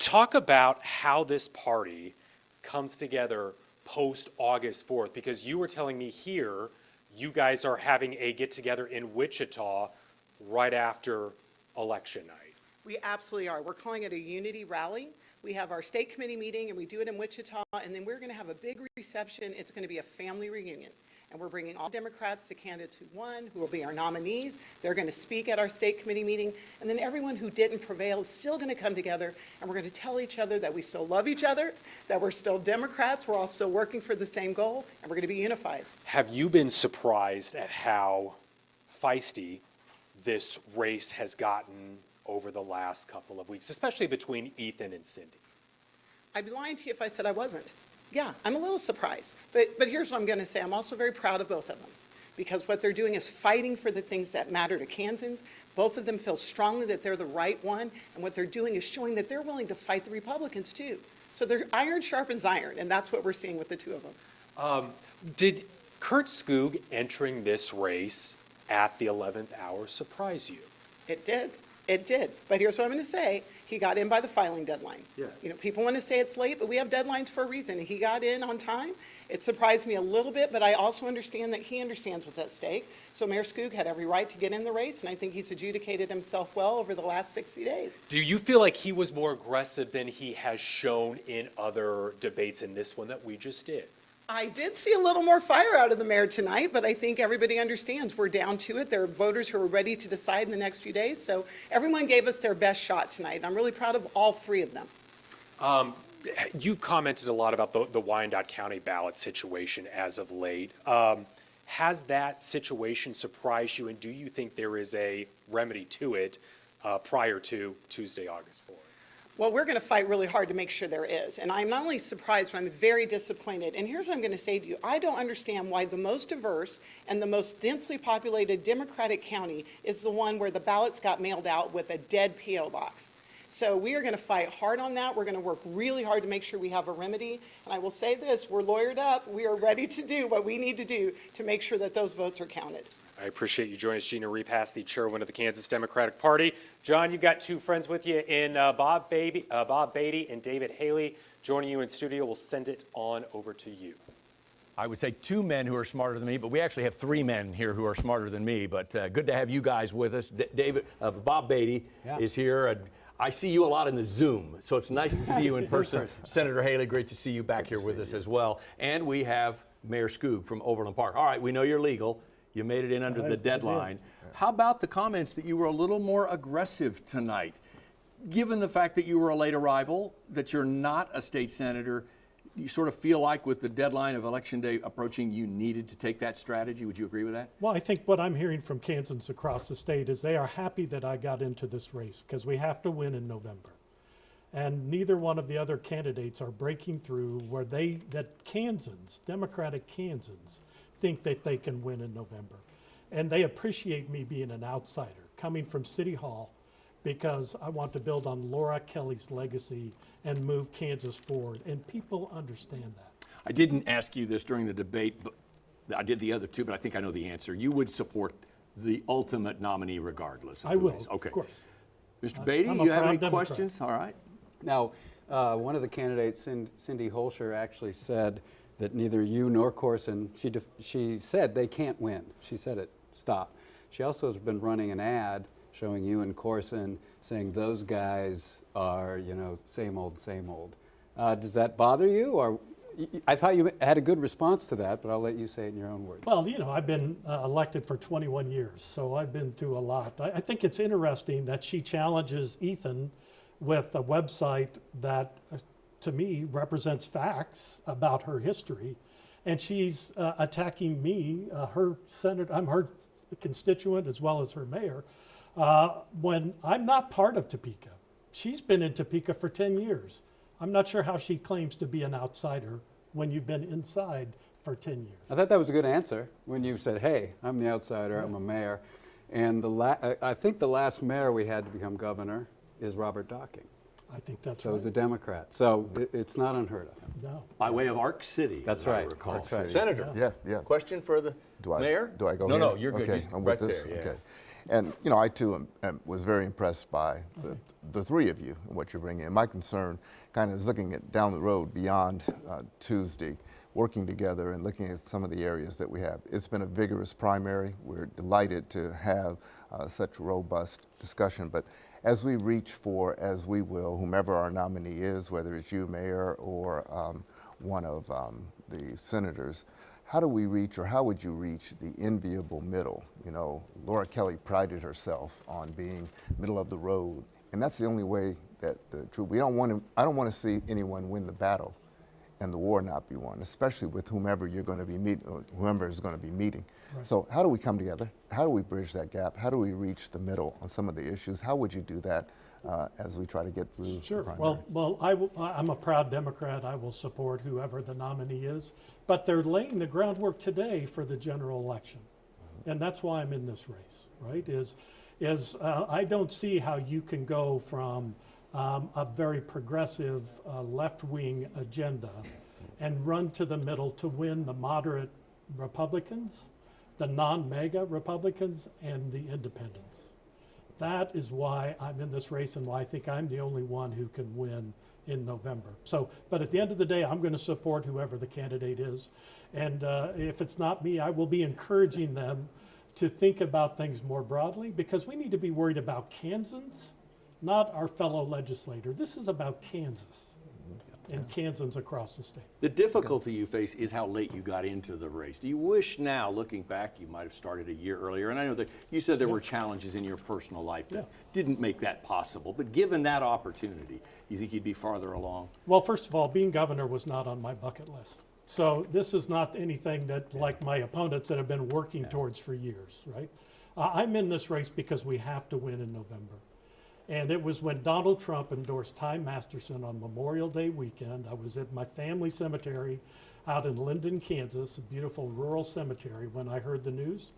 Talk about how this party comes together post August 4th, because you were telling me here you guys are having a get-together in Wichita right after election night. We absolutely are. We're calling it a unity rally. We have our state committee meeting, and we do it in Wichita, and then we're going to have a big reception. It's going to be a family reunion, and we're bringing all Democrats, the candidates who won, who will be our nominees. They're going to speak at our state committee meeting, and then everyone who didn't prevail is still going to come together, and we're going to tell each other that we still love each other, that we're still Democrats, we're all still working for the same goal, and we're going to be unified. Have you been surprised at how feisty this race has gotten over the last couple of weeks, especially between Ethan and Cindy? I'd be lying to you if I said I wasn't. Yeah, I'm a little surprised. But here's what I'm going to say. I'm also very proud of both of them, because what they're doing is fighting for the things that matter to Kansans. Both of them feel strongly that they're the right one, and what they're doing is showing that they're willing to fight the Republicans too. So they're iron sharpens iron, and that's what we're seeing with the two of them. Did Curt Skoog entering this race at the 11th hour surprise you? It did. It did. But here's what I'm going to say. He got in by the filing deadline. Yeah. You know, people want to say it's late, but we have deadlines for a reason. He got in on time. It surprised me a little bit, but I also understand that he understands what's at stake. So Mayor Skoog had every right to get in the race, and I think he's adjudicated himself well over the last 60 days. Do you feel like he was more aggressive than he has shown in other debates in this one that we just did? I did see a little more fire out of the mayor tonight, but I think everybody understands we're down to it. There are voters who are ready to decide in the next few days. So everyone gave us their best shot tonight, and I'm really proud of all three of them. You've commented a lot about the Wyandotte County ballot situation as of late. Has that situation surprised you, and do you think there is a remedy to it prior to Tuesday, August 4th? Well, we're going to fight really hard to make sure there is. And I'm not only surprised, but I'm very disappointed. And here's what I'm going to say to you. I don't understand why the most diverse and the most densely populated Democratic county is the one where the ballots got mailed out with a dead P.O. box. So we are going to fight hard on that. We're going to work really hard to make sure we have a remedy. And I will say this, we're lawyered up. We are ready to do what we need to do to make sure that those votes are counted. I appreciate you joining us, Gina Repass, the chairwoman of the Kansas Democratic Party. John, you've got two friends with you in Bob Beatty and David Haley joining you in studio. We'll send it on over to you. I would say two men who are smarter than me, but we actually have three men here who are smarter than me. But good to have you guys with us. Bob Beatty is here. I see you a lot in the Zoom, so it's nice to see you in person. Senator Haley, great to see you back here with us as well. And we have Mayor Skoog from Overland Park. All right, we know you're legal. You made it in under the deadline. How about the comments that you were a little more aggressive tonight? Given the fact that you were a late arrival, that you're not a state senator, you sort of feel like with the deadline of Election Day approaching, you needed to take that strategy. Would you agree with that? Well, I think what I'm hearing from Kansans across the state is they are happy that I got into this race because we have to win in November. And neither one of the other candidates are breaking through where that Kansans, Democratic Kansans, think that they can win in November. And they appreciate me being an outsider, coming from City Hall, because I want to build on Laura Kelly's legacy and move Kansas forward. And people understand that. I didn't ask you this during the debate, but I did the other two, but I think I know the answer. You would support the ultimate nominee regardless. I will, okay. Of course. Mr. Beatty, I'm you have proud any Democrat. questions? All right. Now, one of the candidates, Cindy Holscher, actually said that neither you nor Corson, she said they can't win. She said it, stop. She also has been running an ad showing you and Corson saying those guys are, you know, same old, same old. Does that bother you? Or I thought you had a good response to that, but I'll let you say it in your own words. Well, you know, I've been elected for 21 years, so I've been through a lot. I think it's interesting that she challenges Ethan with a website that, to me, represents facts about her history, and she's attacking me, I'm her constituent as well as her mayor, when I'm not part of Topeka. She's been in Topeka for 10 years. I'm not sure how she claims to be an outsider when you've been inside for 10 years. I thought that was a good answer when you said, hey, I'm the outsider, I'm a mayor. And I think the last mayor we had to become governor is Robert Docking. I think that's so right. he's a Democrat. So it's not unheard of. No. By way of Arc City. That's as right. I recall. That's right. Senator. Yeah. Question for the mayor? Do I go No, here? no, you're good. Okay, He's I'm right with this. there. Yeah. Okay. And, you know, I too was very impressed by the three of you and what you're bringing in. My concern kind of is looking at down the road beyond Tuesday, working together and looking at some of the areas that we have. It's been a vigorous primary. We're delighted to have such robust discussion. But as we reach for, as we will, whomever our nominee is, whether it's you, Mayor, or one of the senators, how do we reach, or how would you reach the enviable middle? You know, Laura Kelly prided herself on being middle of the road, and that's the only way that the truth. I don't want to see anyone win the battle and the war not be won, especially with whomever you're going to be meeting, or whomever is going to be meeting. Right. So how do we come together? How do we bridge that gap? How do we reach the middle on some of the issues? How would you do that as we try to get through? Sure. the primary? Well, I'm a proud Democrat. I will support whoever the nominee is. But they're laying the groundwork today for the general election, and that's why I'm in this race. Right? I don't see how you can go from a very progressive left-wing agenda and run to the middle to win the moderate Republicans, the non-MAGA Republicans, and the independents. That is why I'm in this race and why I think I'm the only one who can win in November. So, but at the end of the day, I'm going to support whoever the candidate is. And if it's not me, I will be encouraging them to think about things more broadly, because we need to be worried about Kansans, not our fellow legislator. This is about Kansas and Kansans across the state. The difficulty you face is how late you got into the race. Do you wish now, looking back, you might have started a year earlier? And I know that you said there were challenges in your personal life that didn't make that possible. But given that opportunity, you think you'd be farther along? Well, first of all, being governor was not on my bucket list. So this is not anything that, like my opponents that have been working towards for years, right? I'm in this race because we have to win in November. And it was when Donald Trump endorsed Ty Masterson on Memorial Day weekend. I was at my family cemetery out in Linden, Kansas, a beautiful rural cemetery, when I heard the news.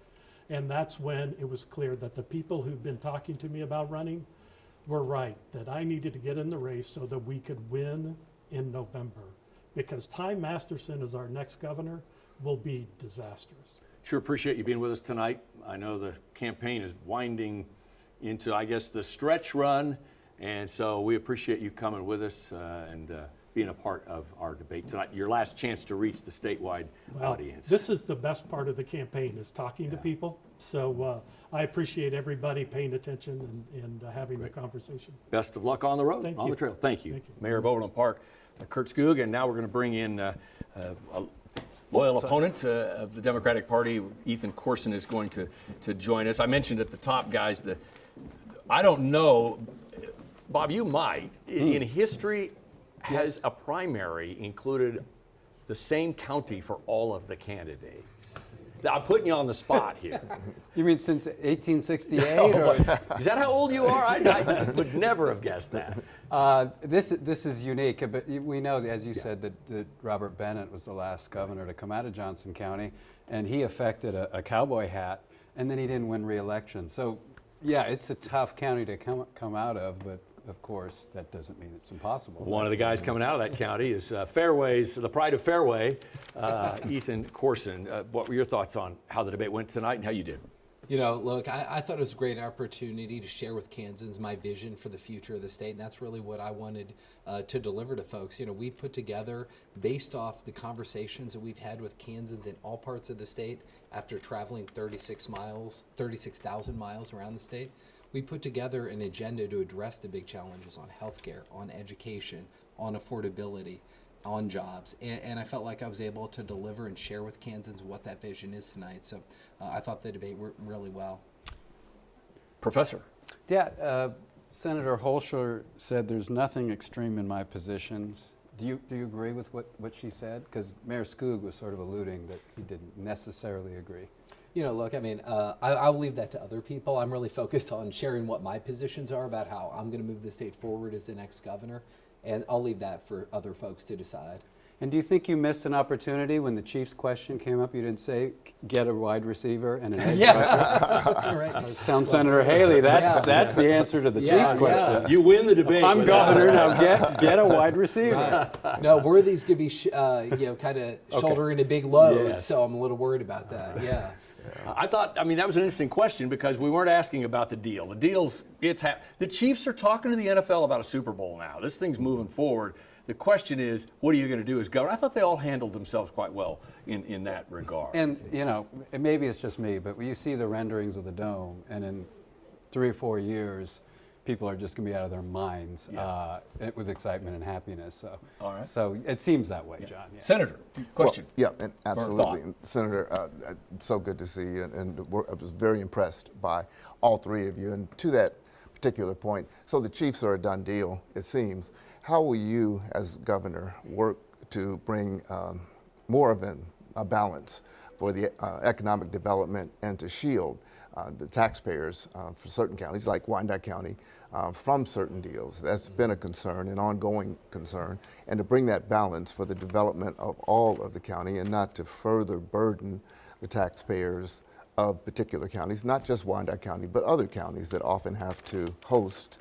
And that's when it was clear that the people who'd been talking to me about running were right, that I needed to get in the race so that we could win in November. Because Ty Masterson as our next governor will be disastrous. Sure appreciate you being with us tonight. I know the campaign is winding into, I guess, the stretch run, and so we appreciate you coming with us and being a part of our debate tonight. Your last chance to reach the statewide audience. This is the best part of the campaign, is talking to people. So I appreciate everybody paying attention and having the conversation. Best of luck on the road, on the trail. Thank you. Mayor of Overland Park, Curt Skoog, and now we're going to bring in a loyal opponent of the Democratic Party. Ethan Corson is going to join us. I mentioned at the top, guys, I don't know, Bob, you might. In history, has a primary included the same county for all of the candidates? Now, I'm putting you on the spot here. You mean since 1868? No, is that how old you are? I would never have guessed that. This is unique, but we know, as you said, that Robert Bennett was the last governor to come out of Johnson County, and he affected a cowboy hat, and then he didn't win re-election. So, yeah, it's a tough county to come out of, but of course, that doesn't mean it's impossible. One of the guys coming out of that county is Fairway's, the pride of Fairway, Ethan Corson. What were your thoughts on how the debate went tonight and how you did? You know, look, I thought it was a great opportunity to share with Kansans my vision for the future of the state, and that's really what I wanted to deliver to folks. You know, we put together, based off the conversations that we've had with Kansans in all parts of the state after traveling 36,000 miles around the state, we put together an agenda to address the big challenges on healthcare, on education, on affordability, on jobs. And I felt like I was able to deliver and share with Kansans what that vision is tonight. So I thought the debate went really well. Professor. Yeah, Senator Holscher said there's nothing extreme in my positions. Do you agree with what she said? Because Mayor Skoog was sort of alluding that he didn't necessarily agree. You know, look, I mean, I'll leave that to other people. I'm really focused on sharing what my positions are about how I'm going to move the state forward as the next governor, and I'll leave that for other folks to decide. And do you think you missed an opportunity when the Chiefs question came up? You didn't say, get a wide receiver and an edge rusher? Right. I was telling Senator Haley, that's the answer to the Chiefs question. You win the debate. I'm governor, now get a wide receiver. Right. No, Worthy's going to be, kind of shouldering a big load, so I'm a little worried about that, I thought, I mean, that was an interesting question because we weren't asking about the deal. The deal's, the Chiefs are talking to the NFL about a Super Bowl now. This thing's moving forward. The question is, what are you going to do as governor? I thought they all handled themselves quite well in that regard. And, you know, maybe it's just me, but when you see the renderings of the dome, and in 3 or 4 years, people are just going to be out of their minds with excitement and happiness. So, all right. So it seems that way, John. Yeah. Senator, question. Well, and absolutely. And Senator, so good to see you, and I was very impressed by all three of you. And to that particular point, so the Chiefs are a done deal, it seems. How will you, as governor, work to bring more of a balance for the economic development and to shield the taxpayers for certain counties, like Wyandotte County, from certain deals? That's been a concern, an ongoing concern, and to bring that balance for the development of all of the county and not to further burden the taxpayers of particular counties, not just Wyandotte County, but other counties that often have to host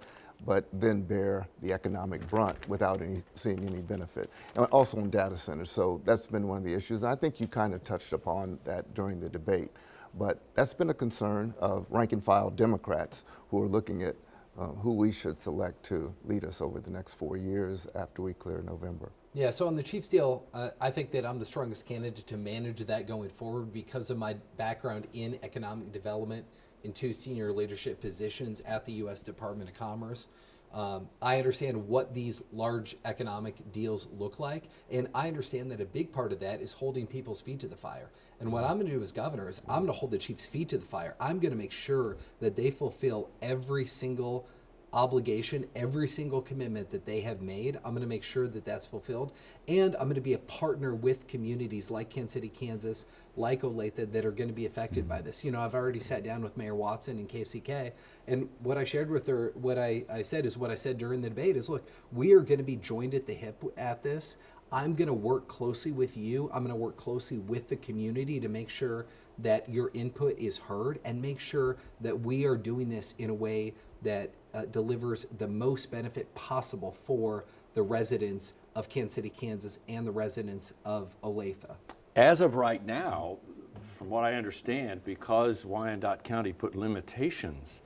but then bear the economic brunt without seeing any benefit. And also in data centers, so that's been one of the issues. And I think you kind of touched upon that during the debate, but that's been a concern of rank and file Democrats who are looking at who we should select to lead us over the next 4 years after we clear November. Yeah, so on the Chiefs deal, I think that I'm the strongest candidate to manage that going forward because of my background in economic development in 2 senior leadership positions at the U.S. Department of Commerce. I understand what these large economic deals look like, and I understand that a big part of that is holding people's feet to the fire. And what I'm going to do as governor is I'm going to hold the Chiefs' feet to the fire. I'm going to make sure that they fulfill every single obligation, every single commitment that they have made. I'm going to make sure that that's fulfilled, and I'm going to be a partner with communities like Kansas City, Kansas, like Olathe, that are going to be affected by this. You know, I've already sat down with Mayor Watson and KCK, and what I shared with her, what I said is what I said during the debate is, look, we are going to be joined at the hip at this. I'm going to work closely with you. I'm going to work closely with the community to make sure that your input is heard and make sure that we are doing this in a way that delivers the most benefit possible for the residents of Kansas City, Kansas, and the residents of Olathe. As of right now, from what I understand, because Wyandotte County put limitations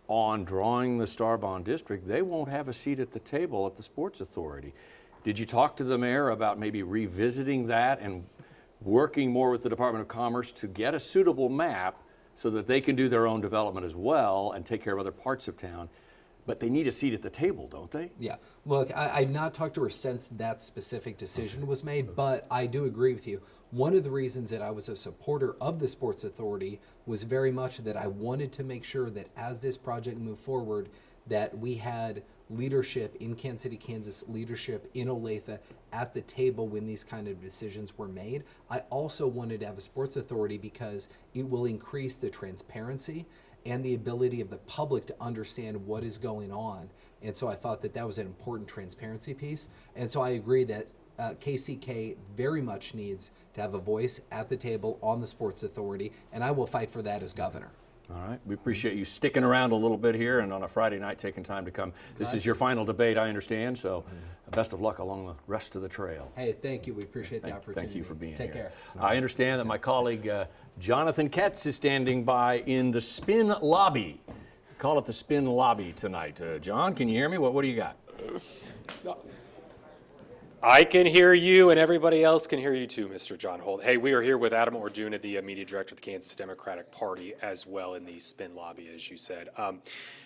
on drawing the Star Bond District, they won't have a seat at the table at the Sports Authority. Did you talk to the mayor about maybe revisiting that and working more with the Department of Commerce to get a suitable map so that they can do their own development as well and take care of other parts of town? But they need a seat at the table, don't they? Yeah. Look, I've not talked to her since that specific decision was made, but I do agree with you. One of the reasons that I was a supporter of the Sports Authority was very much that I wanted to make sure that as this project moved forward, that we had leadership in Kansas City, Kansas, leadership in Olathe at the table when these kind of decisions were made. I also wanted to have a Sports Authority because it will increase the transparency and the ability of the public to understand what is going on. And so I thought that that was an important transparency piece. And so I agree that KCK very much needs to have a voice at the table on the Sports Authority, and I will fight for that as governor. All right. We appreciate you sticking around a little bit here and on a Friday night taking time to come. This is your final debate, I understand, so best of luck along the rest of the trail. Hey, thank you. We appreciate the opportunity. Thank you for being here. Take care. I understand that my colleague Jonathan Ketz is standing by in the spin lobby. Call it the spin lobby tonight. John, can you hear me? What do you got? I can hear you, and everybody else can hear you too, Mr. John Holt. Hey, we are here with Adam Orduna, the media director of the Kansas Democratic Party, as well in the spin lobby, as you said.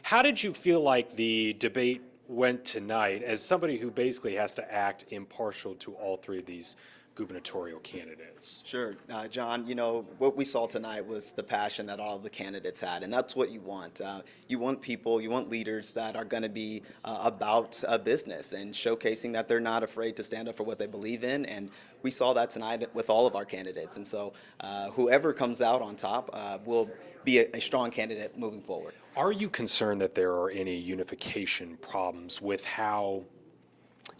How did you feel like the debate went tonight, as somebody who basically has to act impartial to all three of these gubernatorial candidates? Sure. John, you know, what we saw tonight was the passion that all of the candidates had, and that's what you want. You want people, you want leaders that are going to be about business and showcasing that they're not afraid to stand up for what they believe in, and we saw that tonight with all of our candidates. And so whoever comes out on top will be a strong candidate moving forward. Are you concerned that there are any unification problems with how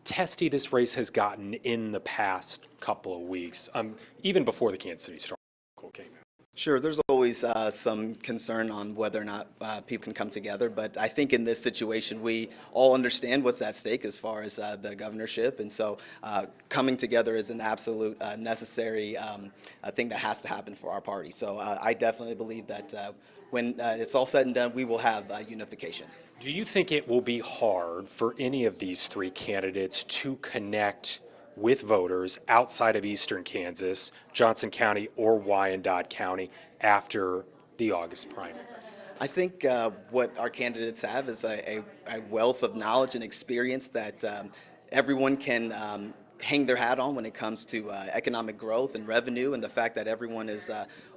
testy this race has gotten in the past couple of weeks, even before the Kansas City Star came out? Sure, there's always some concern on whether or not people can come together, but I think in this situation we all understand what's at stake as far as the governorship, and so coming together is an absolute necessary thing that has to happen for our party. So I definitely believe that when it's all said and done, we will have unification. Do you think it will be hard for any of these three candidates to connect with voters outside of eastern Kansas, Johnson County, or Wyandotte County after the August primary? I think what our candidates have is a wealth of knowledge and experience that everyone can hang their hat on when it comes to economic growth and revenue, and the fact that everyone is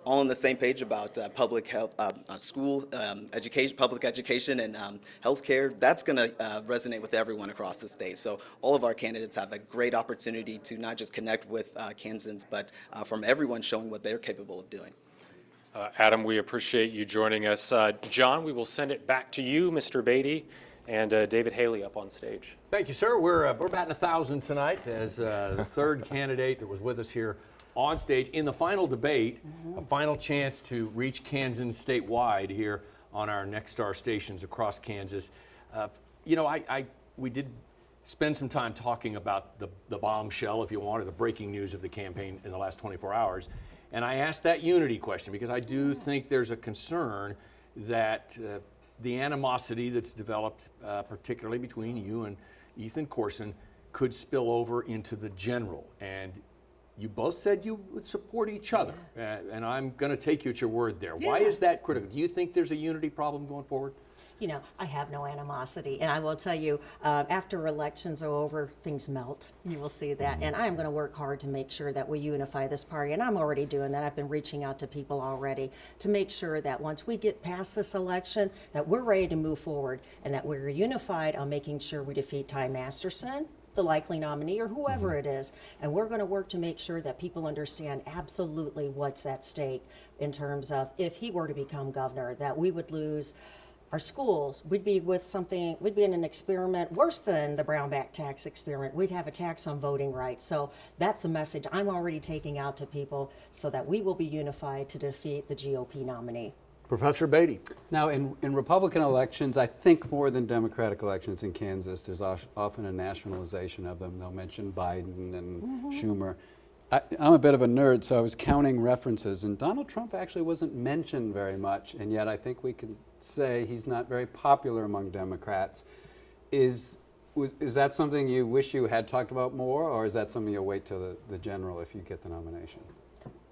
all on the same page about public health, school education, public education, and healthcare. That's going to resonate with everyone across the state. So all of our candidates have a great opportunity to not just connect with Kansans, but from everyone showing what they're capable of doing. Adam, we appreciate you joining us. John, we will send it back to you, Mr. Beatty, and David Haley up on stage. Thank you, sir. We're batting 1,000 tonight as the third candidate that was with us here on stage in the final debate, a final chance to reach Kansans statewide here on our Next Star stations across Kansas. You know, we did spend some time talking about the bombshell, if you want, or the breaking news of the campaign in the last 24 hours. And I asked that unity question because I do think there's a concern that the animosity that's developed, particularly between you and Ethan Corson, could spill over into the general. And you both said you would support each other, and I'm going to take you at your word there. Yeah. Why is that critical? Do you think there's a unity problem going forward? You know, I have no animosity, and I will tell you, after elections are over, things melt. You will see that, and I am going to work hard to make sure that we unify this party, and I'm already doing that. I've been reaching out to people already to make sure that once we get past this election, that we're ready to move forward, and that we're unified on making sure we defeat Ty Masterson, the likely nominee, or whoever it is. And we're going to work to make sure that people understand absolutely what's at stake in terms of if he were to become governor, that we would lose our schools. We'd be with something, we'd be in an experiment worse than the Brownback tax experiment. We'd have a tax on voting rights. So that's the message I'm already taking out to people so that we will be unified to defeat the GOP nominee. Professor Beatty. Now, in Republican elections, I think more than Democratic elections in Kansas, there's often a nationalization of them. They'll mention Biden and Schumer. I'm a bit of a nerd, so I was counting references, and Donald Trump actually wasn't mentioned very much, and yet I think we can say he's not very popular among Democrats. Is that something you wish you had talked about more, or is that something you'll wait till the general if you get the nomination?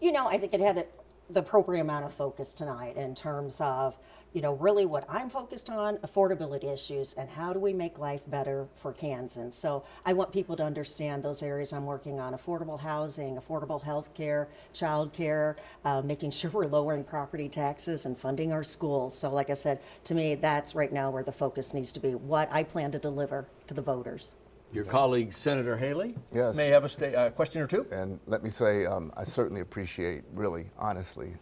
You know, I think it had the appropriate amount of focus tonight in terms of, you know, really what I'm focused on, affordability issues, and how do we make life better for Kansans. So I want people to understand those areas I'm working on: affordable housing, affordable health care, child care, making sure we're lowering property taxes and funding our schools. So like I said, to me, that's right now where the focus needs to be, what I plan to deliver to the voters. Your colleague, Senator Haley, yes, may have a question or two. And let me say, I certainly appreciate, really, honestly,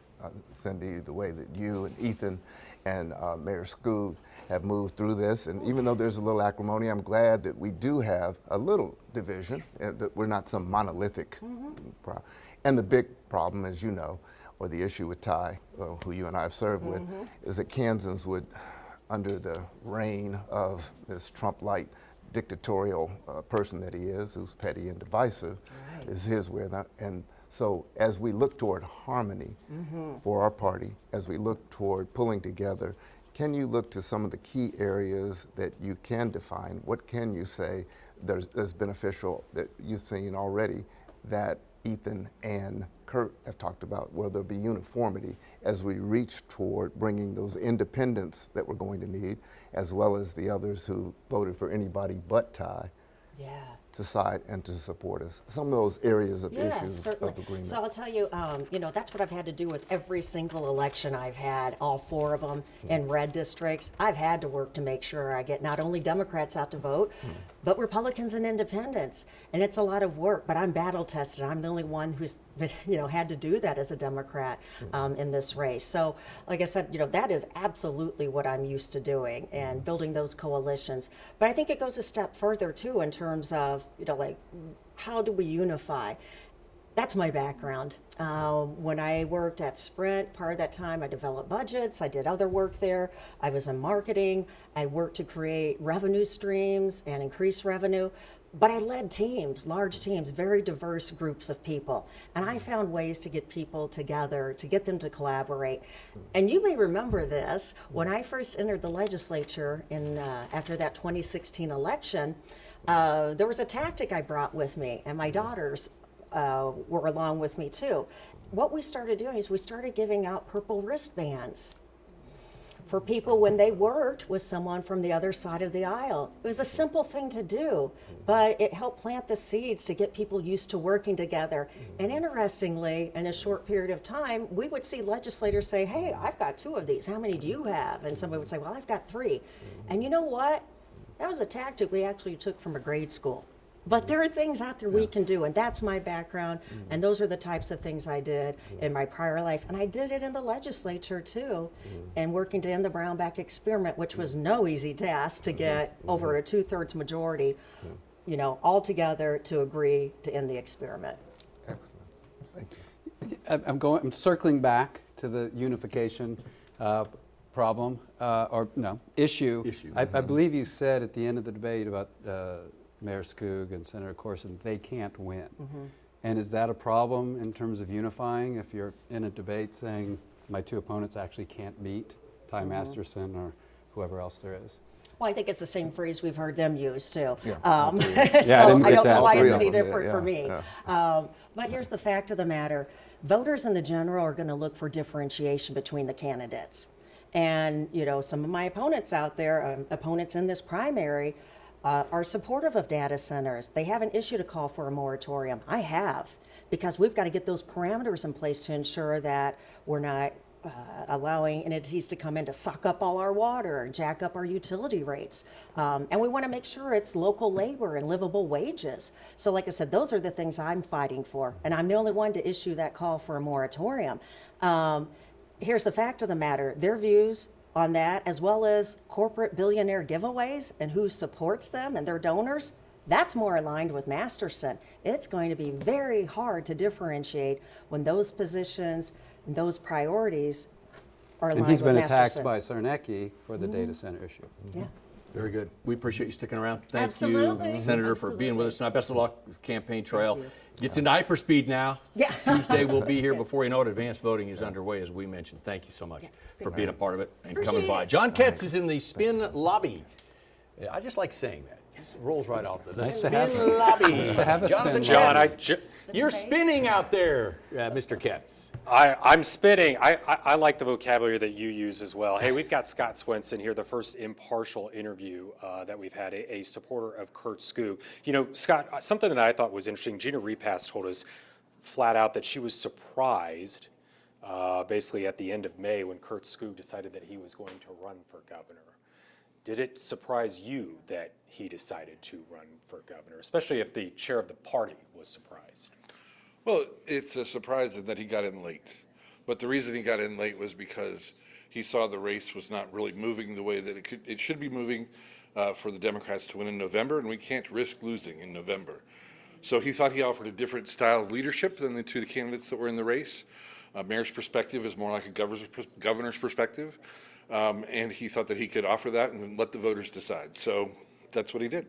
Cindy, the way that you and Ethan and Mayor Skoog have moved through this. And even though there's a little acrimony, I'm glad that we do have a little division, and that we're not some monolithic problem. And the big problem, as you know, or the issue with Ty, who you and I have served with, is that Kansans would, under the reign of this Trump-like dictatorial person that he is, who's petty and divisive, is his way. And so as we look toward harmony for our party, as we look toward pulling together, can you look to some of the key areas that you can define? What can you say that's beneficial that you've seen already that Ethan and Curt have talked about, where there'll be uniformity as we reach toward bringing those independents that we're going to need, as well as the others who voted for anybody but Ty. Yeah. To side and to support us. Some of those areas of Yeah, issues certainly. of agreement. So I'll tell you, you know, that's what I've had to do with every single election I've had, all 4 of them in red districts. I've had to work to make sure I get not only Democrats out to vote, but Republicans and independents. And it's a lot of work, but I'm battle tested. I'm the only one who's been, you know, had to do that as a Democrat in this race. So like I said, you know, that is absolutely what I'm used to doing and building those coalitions. But I think it goes a step further too in terms of, you know, like, how do we unify? That's my background. When I worked at Sprint, part of that time I developed budgets, I did other work there, I was in marketing, I worked to create revenue streams and increase revenue, but I led teams, large teams, very diverse groups of people. And I found ways to get people together, to get them to collaborate. And you may remember this, when I first entered the legislature after that 2016 election, there was a tactic I brought with me, and my daughters were along with me too. What we started doing is we started giving out purple wristbands for people when they worked with someone from the other side of the aisle. It was a simple thing to do, but it helped plant the seeds to get people used to working together. And interestingly, in a short period of time, we would see legislators say, hey, I've got 2 of these, how many do you have? And somebody would say, well, I've got 3. And you know what? That was a tactic we actually took from a grade school. But there are things out there we can do, and that's my background, and those are the types of things I did in my prior life. And I did it in the legislature too, and working to end the Brownback experiment, which was no easy task to get over a 2/3 majority, you know, all together to agree to end the experiment. Excellent. Thank you. I'm circling back to the unification problem, issue. I believe you said at the end of the debate about Mayor Skoog and Senator Corson, they can't win. And is that a problem in terms of unifying if you're in a debate saying my 2 opponents actually can't beat Ty Masterson or whoever else there is? Well, I think it's the same phrase we've heard them use too. Yeah, so I don't know why it's any different for me. But here's the fact of the matter. Voters in the general are going to look for differentiation between the candidates. And, you know, some of my opponents out there, opponents in this primary, are supportive of data centers. They haven't issued a call for a moratorium. I have, because we've got to get those parameters in place to ensure that we're not allowing entities to come in to suck up all our water and jack up our utility rates. And we want to make sure it's local labor and livable wages. So like I said, those are the things I'm fighting for. And I'm the only one to issue that call for a moratorium. Here's the fact of the matter. Their views on that, as well as corporate billionaire giveaways and who supports them and their donors, that's more aligned with Masterson. It's going to be very hard to differentiate when those positions and those priorities are aligned with Masterson. And he's been attacked by Sarnecki for the data center issue. Yeah. Very good. We appreciate you sticking around. Thank Absolutely. you, Senator, for being with us tonight. Best of luck with the campaign trail. Gets into hyperspeed now. Yeah. Tuesday we'll be here before you know it. Advanced voting is underway, as we mentioned. Thank you so much for being a part of it and coming by. John Ketz is in the spin lobby. I just like saying that. It just rolls right off. The spin lobby. Jonathan Ketz. You're spinning out there, Mr. Ketz. I'm spinning. I like the vocabulary that you use as well. Hey, we've got Scott Swenson here, the first impartial interview that we've had, a supporter of Curt Skoog. You know, Scott, something that I thought was interesting, Gina Repass told us flat out that she was surprised basically at the end of May when Curt Skoog decided that he was going to run for governor. Did it surprise you that he decided to run for governor, especially if the chair of the party was surprised? Well, it's a surprise that he got in late. But the reason he got in late was because he saw the race was not really moving the way that it should be moving for the Democrats to win in November, and we can't risk losing in November. So he thought he offered a different style of leadership than the 2 candidates that were in the race. Mayor's perspective is more like a governor's perspective. And he thought that he could offer that and let the voters decide. So that's what he did.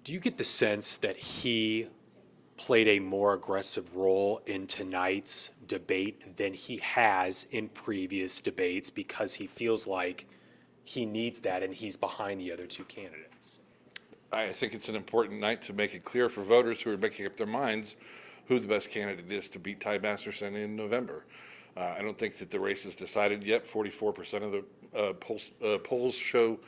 Do you get the sense that he played a more aggressive role in tonight's debate than he has in previous debates because he feels like he needs that and he's behind the other 2 candidates? I think it's an important night to make it clear for voters who are making up their minds who the best candidate is to beat Ty Masterson in November. I don't think that the race is decided yet. 44% of the polls show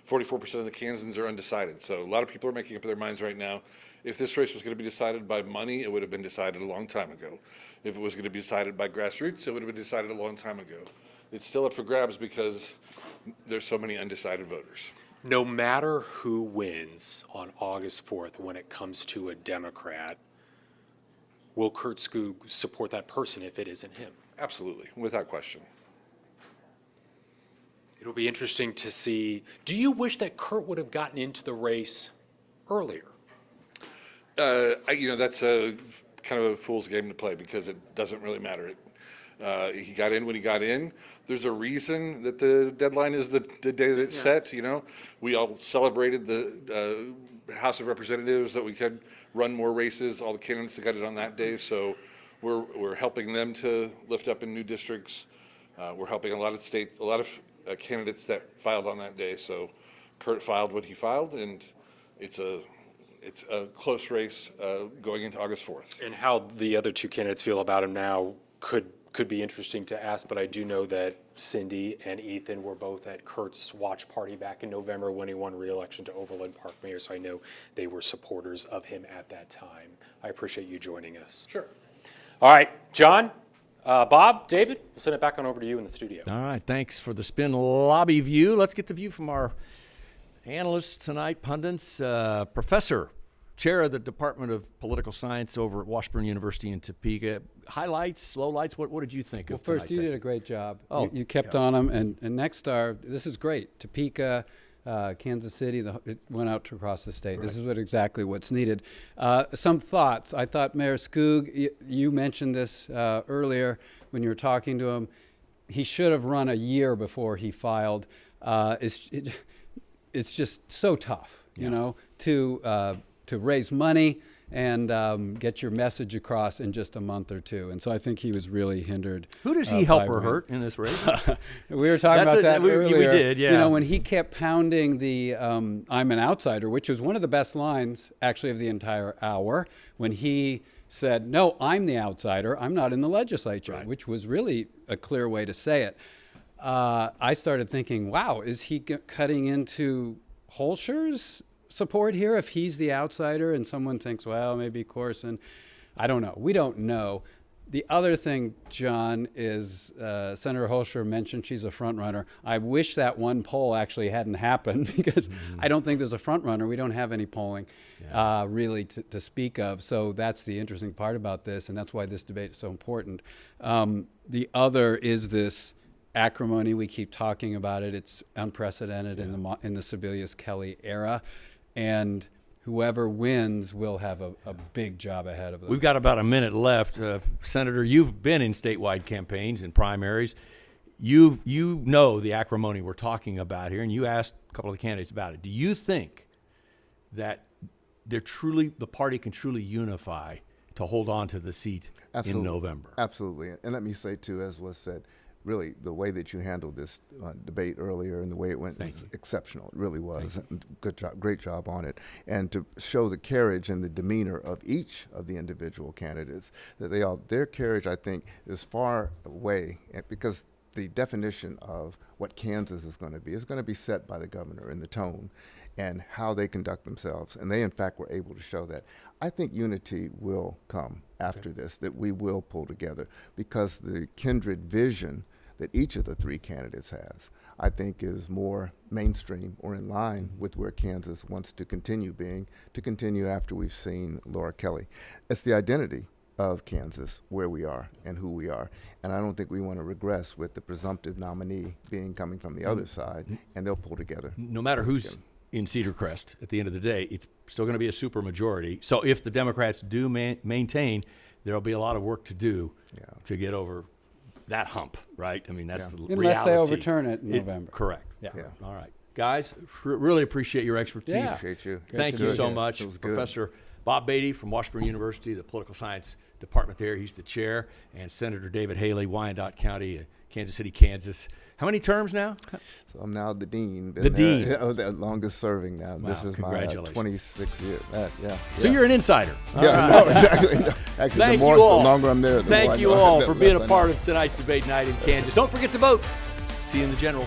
44% of the Kansans are undecided. So a lot of people are making up their minds right now. If this race was going to be decided by money, it would have been decided a long time ago. If it was going to be decided by grassroots, it would have been decided a long time ago. It's still up for grabs because there's so many undecided voters. No matter who wins on August 4th when it comes to a Democrat, will Curt Skoog support that person if it isn't him? Absolutely, without question. It'll be interesting to see. Do you wish that Curt would have gotten into the race earlier? That's a kind of a fool's game to play because it doesn't really matter. He got in when he got in. There's a reason that the deadline is the day that it's set. We all celebrated the House of Representatives that we could run more races. All the candidates that got it on that day. So we're helping them to lift up in new districts. We're helping a lot of candidates that filed on that day. So Curt filed when he filed, and it's a close race going into August 4th. And how the other two candidates feel about him now could be interesting to ask, but I do know that Cindy and Ethan were both at Curt's watch party back in November when he won re-election to Overland Park Mayor, so I know they were supporters of him at that time. I appreciate you joining us. Sure. All right, John, Bob, David, we'll send it back on over to you in the studio. All right, thanks for the spin lobby view. Let's get the view from our analysts tonight, pundits. Professor, Chair of the Department of Political Science over at Washburn University in Topeka. Highlights, lowlights, what did you think of Well, first, you did a great job. You kept on them. And next star, this is great. Topeka, Kansas City, it went out across the state. Right. This is exactly what's needed. Some thoughts. I thought Mayor Skoog, you mentioned this earlier when you were talking to him. He should have run a year before he filed. It's just so tough, to raise money and get your message across in just a month or two. And so I think he was really hindered. Who does he help or hurt in this race? We were talking about that earlier. We did, yeah. When he kept pounding the I'm an outsider, which was one of the best lines, actually, of the entire hour, when he said, no, I'm the outsider. I'm not in the legislature, which was really a clear way to say it. I started thinking, wow, is he cutting into Holscher's support here if he's the outsider and someone thinks, well, maybe Corson? I don't know. We don't know. The other thing, John, is Senator Holscher mentioned she's a front runner. I wish that one poll actually hadn't happened because I don't think there's a front runner. We don't have any polling really to speak of. So that's the interesting part about this, and that's why this debate is so important. The other is this acrimony. We keep talking about it. It's unprecedented in the Sebelius-Kelly era. And whoever wins will have a big job ahead of them. We've got about a minute left. Senator, you've been in statewide campaigns and primaries. You know the acrimony we're talking about here, and you asked a couple of the candidates about it. Do you think that the party can truly unify to hold on to the seat in November? Absolutely. And let me say, too, as was said, really, the way that you handled this debate earlier and the way it went was exceptional. It really was. Good job, great job on it. And to show the carriage and the demeanor of each of the individual candidates, that their carriage, I think, is far away, because the definition of what Kansas is going to be set by the governor and the tone and how they conduct themselves. And they, in fact, were able to show that. I think unity will come after this, that we will pull together, because the kindred vision that each of the three candidates has, I think, is more mainstream or in line with where Kansas wants to continue being, to continue after we've seen Laura Kelly. It's the identity of Kansas, where we are and who we are. And I don't think we want to regress with the presumptive nominee coming from the other side, and they'll pull together. No matter who's in Cedar Crest, at the end of the day, it's still going to be a supermajority. So if the Democrats do maintain, there'll be a lot of work to do to get over that hump, right? I mean, that's the reality. Unless they overturn it in November. Correct. Yeah. All right. Guys, really appreciate your expertise. Appreciate you. Thank you so much. It was Professor Bob Beatty from Washburn University, the Political Science Department there. He's the chair. And Senator David Haley, Wyandotte County, Kansas City, Kansas. How many terms now? So I'm now the dean. The dean. The longest serving now. Wow, this is my 26 years. So you're an insider. Yeah, no, exactly. No, Actually, Thank the you all. longer I'm there, the more Thank I you know, all the for less being I a know. part of tonight's debate night in Kansas. Don't forget to vote. See you in the general.